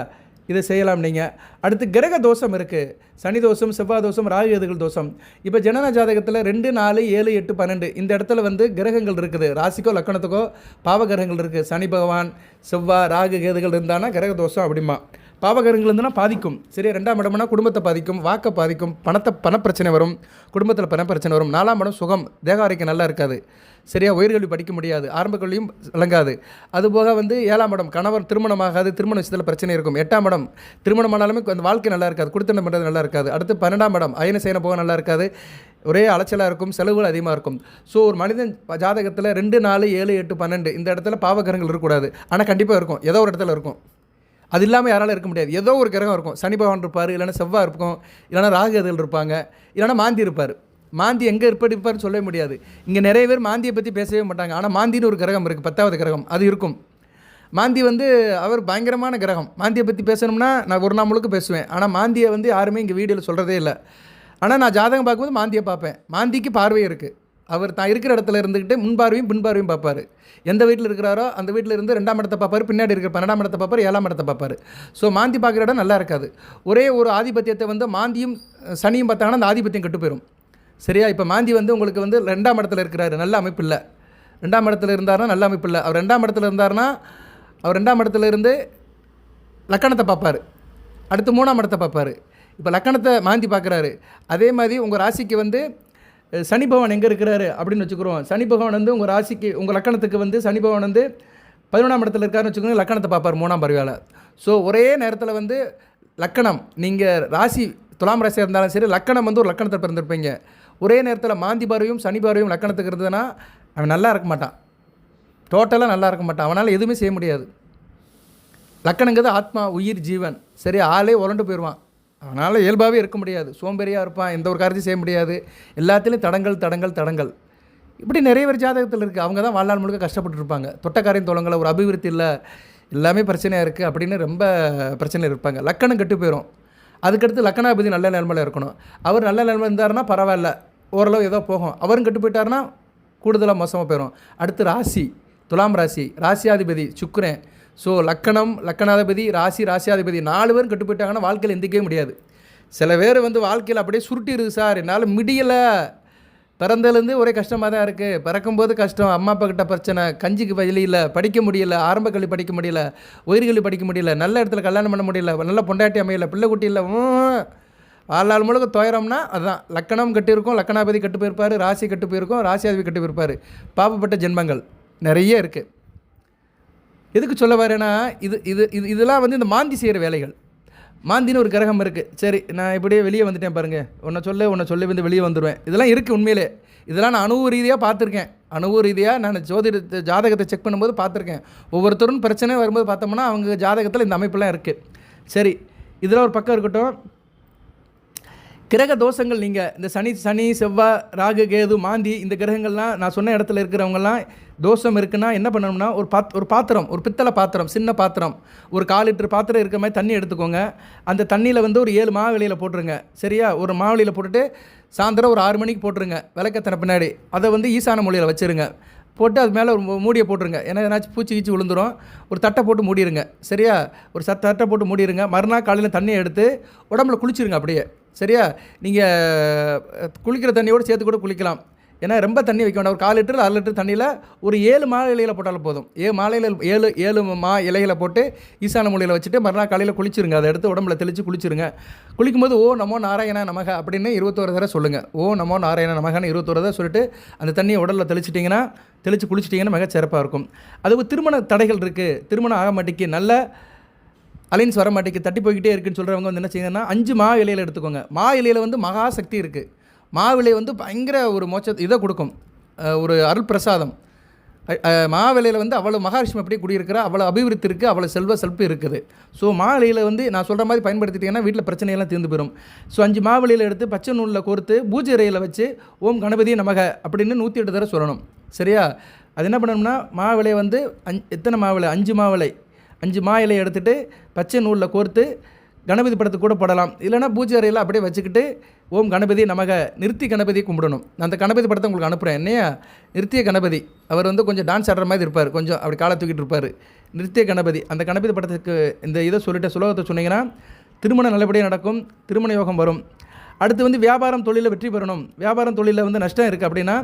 இதை செய்யலாம். நீங்கள் அடுத்து கிரக தோஷம் இருக்குது. சனி தோஷம், செவ்வாய் தோஷம், ராகு கேதுகள் தோஷம். இப்போ ஜனன ஜாதகத்தில் 2, 4, 7, 8, 12 இந்த இடத்துல வந்து கிரகங்கள் இருக்குது. ராசிக்கோ லக்கணத்துக்கோ பாவ கிரகங்கள் இருக்குது. சனி பகவான், செவ்வாய், ராகு கேதுகள் இருந்தானா கிரக தோஷம் அப்படிமா. பாவகரங்கள் இருந்துன்னா பாதிக்கும். சரி, 2ஆம் இடம்னா குடும்பத்தை பாதிக்கும், வாக்கை பாதிக்கும், பணப்பிரச்சனை வரும், குடும்பத்தில் பணப்பிரச்சனை வரும். 4ஆம் இடம் சுகம், தேக ஆரோக்கியம் நல்லா இருக்காது. சரியா? உயர்கல்வி படிக்க முடியாது, ஆரம்ப கல்வியும் விளங்காது. அதுபோக வந்து 7ஆம் இடம் கணவர் திருமணமாகாது, திருமண விஷயத்தில் பிரச்சனை இருக்கும். 8ஆம் இடம் திருமணமானாலுமே அந்த வாழ்க்கை நல்லா இருக்காது, குடுத்தனம் பண்ணுறது நல்லா இருக்காது. அடுத்து 12ஆம் இடம் அயன செய்யன போக நல்லா இருக்காது, ஒரே அலைச்சலாக இருக்கும், செலவுகள் அதிகமாக இருக்கும். ஸோ ஒரு மனிதன் ஜாதகத்தில் 2, 4, 7, 8, 12 இந்த இடத்துல பாவகரங்கள் இருக்கக்கூடாது. ஆனால் கண்டிப்பாக இருக்கும், ஏதோ ஒரு இடத்துல இருக்கும். அது இல்லாமல் யாராலும் இருக்க முடியாது. ஏதோ ஒரு கிரகம் இருக்கும். சனி பகவான் இருப்பார், இல்லைனா செவ்வாய் இருக்கும், இல்லைனா ராகு கேதுகள் இருப்பாங்க, இல்லைனா மாந்தி இருப்பார். மாந்தி எங்கே இருப்பார்னு சொல்லவே முடியாது. இங்கே நிறைய பேர் மாந்தியை பற்றி பேசவே மாட்டாங்க. ஆனால் மாந்தின்னு ஒரு கிரகம் இருக்குது, 10வது கிரகம், அது இருக்கும். மாந்தி வந்து அவர் பயங்கரமான கிரகம். மாந்தியை பற்றி பேசணும்னா நான் ஒரு நாள் முழுக்க பேசுவேன். ஆனால் மாந்தியை வந்து யாருமே இங்கே வீடியோவில் சொல்கிறதே இல்லை. ஆனால் நான் ஜாதகம் பார்க்கும்போது மாந்தியை பார்ப்பேன். மாந்திக்கு பார்வை இருக்குது. அவர் தான் இருக்கிற இடத்துல இருந்துக்கிட்டு முன்பார்வையும் பின்பார்வையும் பார்ப்பார். எந்த வீட்டில் இருக்கிறாரோ அந்த வீட்டில் இருந்து 2ஆம் இடத்தை பார்ப்பார், பின்னாடி இருக்கிற 12ஆம் இடத்தை பார்ப்பார், 7ஆம் இடத்தை பார்ப்பார். ஸோ மாந்தி பார்க்குற இடம் நல்லா இருக்காது. ஒரே ஒரு ஆதிபத்தியத்தை வந்து மாந்தியும் சனியும் பார்த்தாங்கன்னா அந்த ஆதிபத்தியம் கெட்டு போயிடும். சரியா? இப்போ மாந்தி வந்து உங்களுக்கு வந்து 2ஆம் இடத்துல இருக்கிறாரு, நல்ல அமைப்பு இல்லை. 2ஆம் இடத்துல இருந்தாருன்னா நல்ல அமைப்பு இல்லை. அவர் 2ஆம் இடத்துல இருந்தாருன்னா அவர் 2ஆம் இடத்துல இருந்து லக்கணத்தை பார்ப்பார், அடுத்து 3ஆம் இடத்தை பார்ப்பார். இப்போ லக்கணத்தை மாந்தி பார்க்குறாரு. அதே மாதிரி உங்கள் ராசிக்கு வந்து சனி பகவான் எங்கே இருக்கிறாரு அப்படின்னு வச்சுக்கிறோம். சனி பகவான் வந்து உங்கள் ராசிக்கு உங்கள் லக்கணத்துக்கு வந்து சனி பகவான் வந்து 11ஆம் இடத்துல இருக்காருன்னு வச்சுக்கோங்க. லக்கணத்தை பார்ப்பார் 3ஆம் பார்வையால். ஸோ ஒரே நேரத்தில் வந்து லக்கணம், நீங்கள் ராசி துலாம் ராசியாக இருந்தாலும் சரி, லக்கணம் வந்து ஒரு லக்கணத்தை பிறந்திருப்பீங்க. ஒரே நேரத்தில் மாந்தி பார்வையும் சனி பார்வையும் லக்கணத்துக்கு இருந்ததுன்னா அவன் நல்லா இருக்க மாட்டான், டோட்டலாக நல்லா இருக்க மாட்டான். அவனால் எதுவுமே செய்ய முடியாது. லக்கணங்கிறது ஆத்மா, உயிர், ஜீவன். சரி, ஆளே உரண்டு போயிடுவான். அதனால் இயல்பாகவே இருக்க முடியாது, சோம்பேறியாக இருப்பான், எந்த ஒரு காரியத்தையும் செய்ய முடியாது, எல்லாத்துலேயும் தடங்கள். இப்படி நிறைய பேர் ஜாதகத்தில் இருக்குது. அவங்க தான் வாழ்நாள் முழுக்க கஷ்டப்பட்டுருப்பாங்க. தொட்டக்காரையும் தொழங்களை, ஒரு அபிவிருத்தி இல்லை, எல்லாமே பிரச்சனையாக இருக்குது அப்படின்னு ரொம்ப பிரச்சனையில் இருப்பாங்க. லக்கணம் கெட்டு போயிடும். அதுக்கடுத்து லக்கணாபதி நல்ல நிலைமையில் இருக்கணும். அவர் நல்ல நிலைமை இருந்தாருன்னா பரவாயில்ல, ஓரளவு ஏதோ போகும். அவரும் கெட்டு போயிட்டாருன்னா கூடுதலாக மோசமாக போயிடும். அடுத்து ராசி, துலாம் ராசி, ராசியாதிபதி சுக்கிரன். ஸோ லக்கணம், லக்கணாதிபதி, ராசியாதிபதி 4 பேரும் கெட்டு போயிட்டாங்கன்னா வாழ்க்கையில் எந்திக்கவே முடியாது. சில பேர் வந்து வாழ்க்கையில் அப்படியே சுருட்டிடுது, சார் என்னால் முடியலை, பிறந்ததுலேருந்து ஒரே கஷ்டமாக தான் இருக்குது, பிறக்கும்போது கஷ்டம், அம்மா அப்பா கிட்ட பிரச்சனை, கஞ்சிக்கு வழி இல்லை, படிக்க முடியல, ஆரம்ப கல்வி படிக்க முடியல, உயர்கல்வி படிக்க முடியல, நல்ல இடத்துல கல்யாணம் பண்ண முடியல, நல்ல பொண்டாட்டி அமையல, பிள்ளை குட்டி இல்லை, வாழ்நாள் முழுக்க துயரம்னா அதுதான். லக்கணம் கட்டியிருக்கும், லக்கணாபதி கட்டு போயிருப்பார், ராசி கட்டு போயிருக்கும், ராசியாதிபதி கட்டு போயிருப்பார். பாவப்பட்ட ஜென்மங்கள் நிறைய இருக்குது. எதுக்கு சொல்ல வரேன்னா இதெல்லாம் வந்து இந்த மாந்தி செய்கிற வேலைகள். மாந்தின்னு ஒரு கிரகம் இருக்குது. சரி, நான் இப்படியே வெளியே வந்துட்டேன் பாருங்கள், உன்னை சொல்ல வந்து வெளியே வந்துடுவேன். இதெல்லாம் இருக்குது உண்மையிலே. இதெல்லாம் நான் அனுபவ ரீதியாக பார்த்துருக்கேன். அனுபவ ரீதியாக நான் ஜாதகத்தை செக் பண்ணும்போது பார்த்துருக்கேன். ஒவ்வொருத்தரும் பிரச்சனை வரும்போது பார்த்தோம்னா அவங்க ஜாதகத்தில் இந்த அமைப்பெல்லாம் இருக்குது. சரி, இதெல்லாம் ஒரு பக்கம் இருக்கட்டும். கிரக தோஷங்கள், நீங்கள் இந்த சனி செவ்வாய் ராகு கேது மாந்தி இந்த கிரகங்கள்லாம் நான் சொன்ன இடத்துல இருக்கிறவங்கலாம் தோஷம் இருக்குன்னா என்ன பண்ணணும்னா, ஒரு பாத்திரம், ஒரு பித்தளை பாத்திரம், சின்ன பாத்திரம், ஒரு 1/4 லிட்டர் பாத்திரம் இருக்கிற மாதிரி தண்ணி எடுத்துக்கோங்க. அந்த தண்ணியில் வந்து ஒரு 7 மாவிலையில் போட்டுருங்க. சரியா? ஒரு மாவிலையில் போட்டுட்டு சாயந்தரம் ஒரு 6 மணிக்கு போட்டுருங்க விளக்கத்தின பின்னாடி. அதை வந்து ஈசான மூலையில் வச்சுருங்க. போட்டு அது மேலே ஒரு மூடியை போட்டுருங்க. ஏன்னா ஏதாச்சும் பூச்சி கீச்சி விழுந்துடும். ஒரு தட்டை போட்டு மூடிடுங்க. சரியா? ஒரு தட்டை போட்டு மூடிடுங்க. மறுநாள் காலையில் தண்ணியை எடுத்து உடம்புல குளிச்சிருங்க அப்படியே. சரியா? நீங்கள் குளிக்கிற தண்ணியோடு சேர்த்து கூட குளிக்கலாம். ஏன்னா ரொம்ப தண்ணி வைக்க வேண்டாம். ஒரு 1/4 லிட்டர் 1/2 லிட்டர் தண்ணியில் ஒரு 7 மா இலையில் போட்டாலும் போதும். 7 மா இலைகளை போட்டு ஈசான மூலையில் வச்சுட்டு மறுநாள் காலையில் குளிச்சிருங்க. அதை எடுத்து உடம்புல தெளித்து குளிச்சிருங்க. குளிக்கும்போது ஓ நமோ நாராயண நமக அப்படின்னு 21 தடவை சொல்லுங்கள். ஓ நமோ நாராயண நமகன்னு 21 தடவை சொல்லிட்டு அந்த தண்ணியை உடலில் தெளித்து குளிச்சிட்டிங்கன்னா மிக சிறப்பாக இருக்கும். அதுக்கு திருமண தடைகள் இருக்குது, திருமணம் ஆக மாட்டேக்கு, நல்ல அலைன்ஸ் வர மாட்டேக்கு, தட்டி போய்கிட்டே இருக்குன்னு சொல்கிறவங்க வந்து என்ன செய்யுங்கன்னா 5 மா இலையில் எடுத்துக்கோங்க. மா இலையில் வந்து மகா சக்தி இருக்குது. மாவிலை வந்து பயங்கர ஒரு இதை கொடுக்கும், ஒரு அருள் பிரசாதம். மாவிலையில் வந்து அவ்வளோ மகாலட்சுமி அப்படியே குடியிருக்கிறா, அவ்வளோ அபிவிருத்தி இருக்குது, அவ்வளோ செல்வ இருக்குது. ஸோ மாவிலையில் வந்து நான் சொல்கிற மாதிரி பயன்படுத்திட்டிங்கன்னா வீட்டில் பிரச்சனையெல்லாம் தீர்ந்து போயிடும். ஸோ 5 மாவிலையில் எடுத்து பச்சை நூலில் கோர்த்து பூஜை அறையில் வச்சு ஓம் கணபதி நமக அப்படின்னு 108 தடவை சொல்லணும். சரியா? அது என்ன பண்ணணும்னா மாவிலையை வந்து எத்தனை மாவிலை, 5 மாவிலை, 5 மா இலையை எடுத்துகிட்டு பச்சை நூலில் கோர்த்து கணபதி படத்துக்கு கூட போடலாம். இல்லைனா பூஜை அறையில் அப்படியே வச்சுக்கிட்டு ஓம் கணபதி நமக நிறுத்தி கணபதியை கும்பிடணும். நான் அந்த கணபதி படத்தை உங்களுக்கு அனுப்புகிறேன். என்னையா நிறுத்திய கணபதி, அவர் வந்து கொஞ்சம் டான்ஸ் ஆடுற மாதிரி இருப்பார், கொஞ்சம் அப்படி காலை தூக்கிட்டு இருப்பார். நிறுத்திய கணபதி அந்த கணபதி படத்துக்கு இந்த இதை சொல்லிட்டு சுலோகத்தை சொன்னீங்கன்னா திருமணம் நல்லபடியாக நடக்கும், திருமண யோகம் வரும். அடுத்து வந்து வியாபாரம் தொழிலில் வெற்றி பெறணும். வியாபாரம் தொழிலில் வந்து நஷ்டம் இருக்குது அப்படின்னா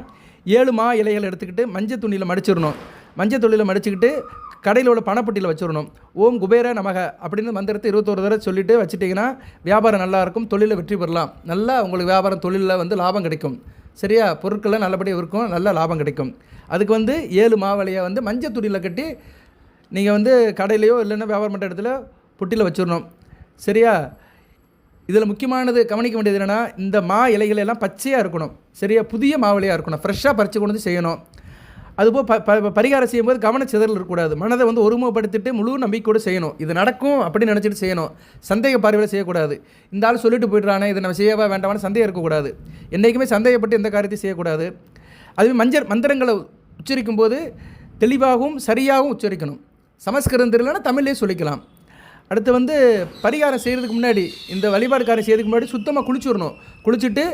7 மா இலைகள் எடுத்துக்கிட்டு மஞ்சள் துணியில் மடிச்சிடணும். மஞ்சள் துணியில் மடிச்சுக்கிட்டு கடையில் உள்ள பணப்பட்டியில் வச்சிடணும். ஓம் குபேர நமக அப்படின்னு மந்திரத்தை 21 தடவை சொல்லிவிட்டு வச்சுட்டிங்கன்னா வியாபாரம் நல்லாயிருக்கும், தொழிலில் வெற்றி பெறலாம். நல்லா உங்களுக்கு வியாபாரம் தொழிலில் வந்து லாபம் கிடைக்கும். சரியா? பொருட்கள்லாம் நல்லபடியாக இருக்கும், நல்ல லாபம் கிடைக்கும். அதுக்கு வந்து 7 மாவளையை வந்து மஞ்சள் துணியில் கட்டி நீங்கள் வந்து கடையிலையோ இல்லைன்னா வியாபாரம் பண்ணுற இடத்துல புட்டியில் வச்சிடணும். சரியா? இதில் முக்கியமானது கவனிக்க வேண்டியது என்னென்னா இந்த மா இலைகள் எல்லாம் பச்சையாக இருக்கணும். சரியா? புதிய மாவிலையாக இருக்கணும், ஃப்ரெஷ்ஷாக பறித்து கொண்டு வந்து செய்யணும். அதுபோல் பரிகாரம் செய்யும்போது கவனச்சிதறல் இருக்கக்கூடாது. மனதை வந்து ஒருமுகப்படுத்திட்டு முழு நம்பிக்கையோடு செய்யணும். இது நடக்கும் அப்படின்னு நினச்சிட்டு செய்யணும். சந்தேக பார்வையில் செய்யக்கூடாது. இந்த ஆள் சொல்லிட்டு போய்ட்றானே இதை நம்ம செய்யவா வேண்டாமான்னு சந்தேகம் இருக்கக்கூடாது. என்றைக்குமே சந்தேகப்பட்டு எந்த காரியத்தையும் செய்யக்கூடாது. அதுவே மந்திரங்களை உச்சரிக்கும் போது தெளிவாகவும் சரியாகவும் உச்சரிக்கணும். சமஸ்கிருதம் தெரியலன்னா தமிழ்லேயே சொல்லிக்கலாம். அடுத்து வந்து பரிகாரம் செய்கிறதுக்கு முன்னாடி இந்த வழிபாடுக்காரம் செய்கிறதுக்கு முன்னாடி சுத்தமாக குளிச்சுடணும். குளிச்சுட்டு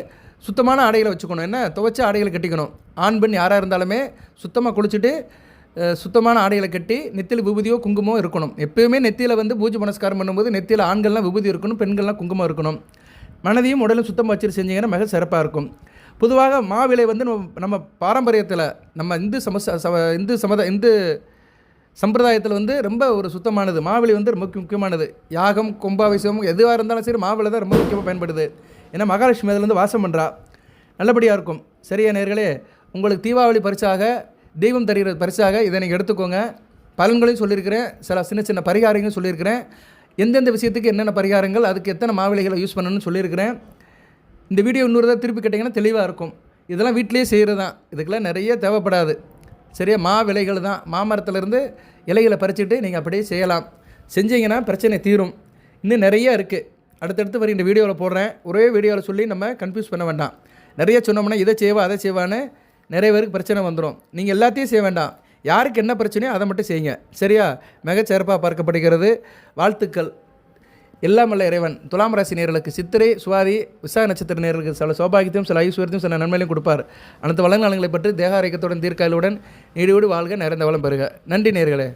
சுத்தமான ஆடைகளை வச்சுக்கணும். என்ன துவைச்ச ஆடைகளை கட்டிக்கணும். ஆண் பெண் யாராக இருந்தாலுமே சுத்தமாக குளிச்சுட்டு சுத்தமான ஆடைகளை கட்டி நெத்தியில் விபூதியோ குங்குமோ இருக்கணும். எப்போயுமே நெத்தியில் வந்து பூஜை புனஸ்காரம் பண்ணும்போது நெத்தியில் ஆண்கள்லாம் விபூதி இருக்கணும், பெண்கள்லாம் குங்குமம் இருக்கணும். மனதையும் உடலும் சுத்தமாக வச்சுட்டு செஞ்சிங்கன்னா மிக சிறப்பாக இருக்கும். பொதுவாக மாவிலை வந்து நம்ம பாரம்பரியத்தில் நம்ம இந்து சம்பிரதாயத்தில் வந்து ரொம்ப ஒரு சுத்தமானது. மாவிலை வந்து ரொம்ப முக்கியமானது. யாகம் கும்பாபிஷேகம் எதுவாக இருந்தாலும் சரி மாவிலை தான் ரொம்ப முக்கியமாக பயன்படுது. ஏன்னா மகாலட்சுமி அதில் வந்து வாசம் பண்ணுறா, நல்லபடியாக இருக்கும். சரியா நேர்களே? உங்களுக்கு தீபாவளி பரிசாக தெய்வம் தருகிற பரிசாக இதை நீங்கள் எடுத்துக்கோங்க. பலன்களையும் சொல்லியிருக்கிறேன், சில சின்ன சின்ன பரிகாரங்களும் சொல்லியிருக்கிறேன். எந்தெந்த விஷயத்துக்கு என்னென்ன பரிகாரங்கள், அதுக்கு எத்தனை மாவிலைகளை யூஸ் பண்ணணும்னு சொல்லியிருக்கிறேன். இந்த வீடியோ இன்னொரு தான் திருப்பி கேட்டிங்கன்னா தெளிவாக இருக்கும். இதெல்லாம் வீட்டிலேயே செய்கிறது தான், இதுக்கெல்லாம் நிறைய தேவைப்படாது. சரியா? விலைகள் தான். மாமரத்துலேருந்து இலைகளை பறிச்சுட்டு நீங்கள் அப்படியே செய்யலாம். செஞ்சீங்கன்னா பிரச்சனை தீரும். இன்னும் நிறைய இருக்குது. அடுத்தடுத்து வரை இந்த வீடியோவில் போடுறேன். ஒரே வீடியோவில் சொல்லி நம்ம கன்ஃபியூஸ் பண்ண வேண்டாம். நிறைய சொன்னோம்னா இதை செய்வா அதை செய்வான்னு நிறைய பேருக்கு பிரச்சனை வந்துடும். நீங்கள் எல்லாத்தையும் செய்ய வேண்டாம். யாருக்கு என்ன பிரச்சனையோ அதை மட்டும் செய்யுங்க. சரியா? மிகச்சிறப்பாக பார்க்கப்படுகிறது. வாழ்த்துக்கள். எல்லாம் வல்ல இறைவன் துலாம் ராசி நேயர்களுக்கு சித்திரை சுவாதி விசாக நட்சத்திர நேயர்களுக்கு சில சௌபாகியத்தையும் சில ஐஸ்வர்யத்தையும் சில நன்மையிலையும் கொடுப்பார். அனைத்து வளநலங்களை பற்றி தேக ஆரோக்கியத்துடன் தீர்க்காயலுடன் நீடியோடு வாழ்க, நிறைந்த வளம் பெறுக. நன்றி நேயர்களே.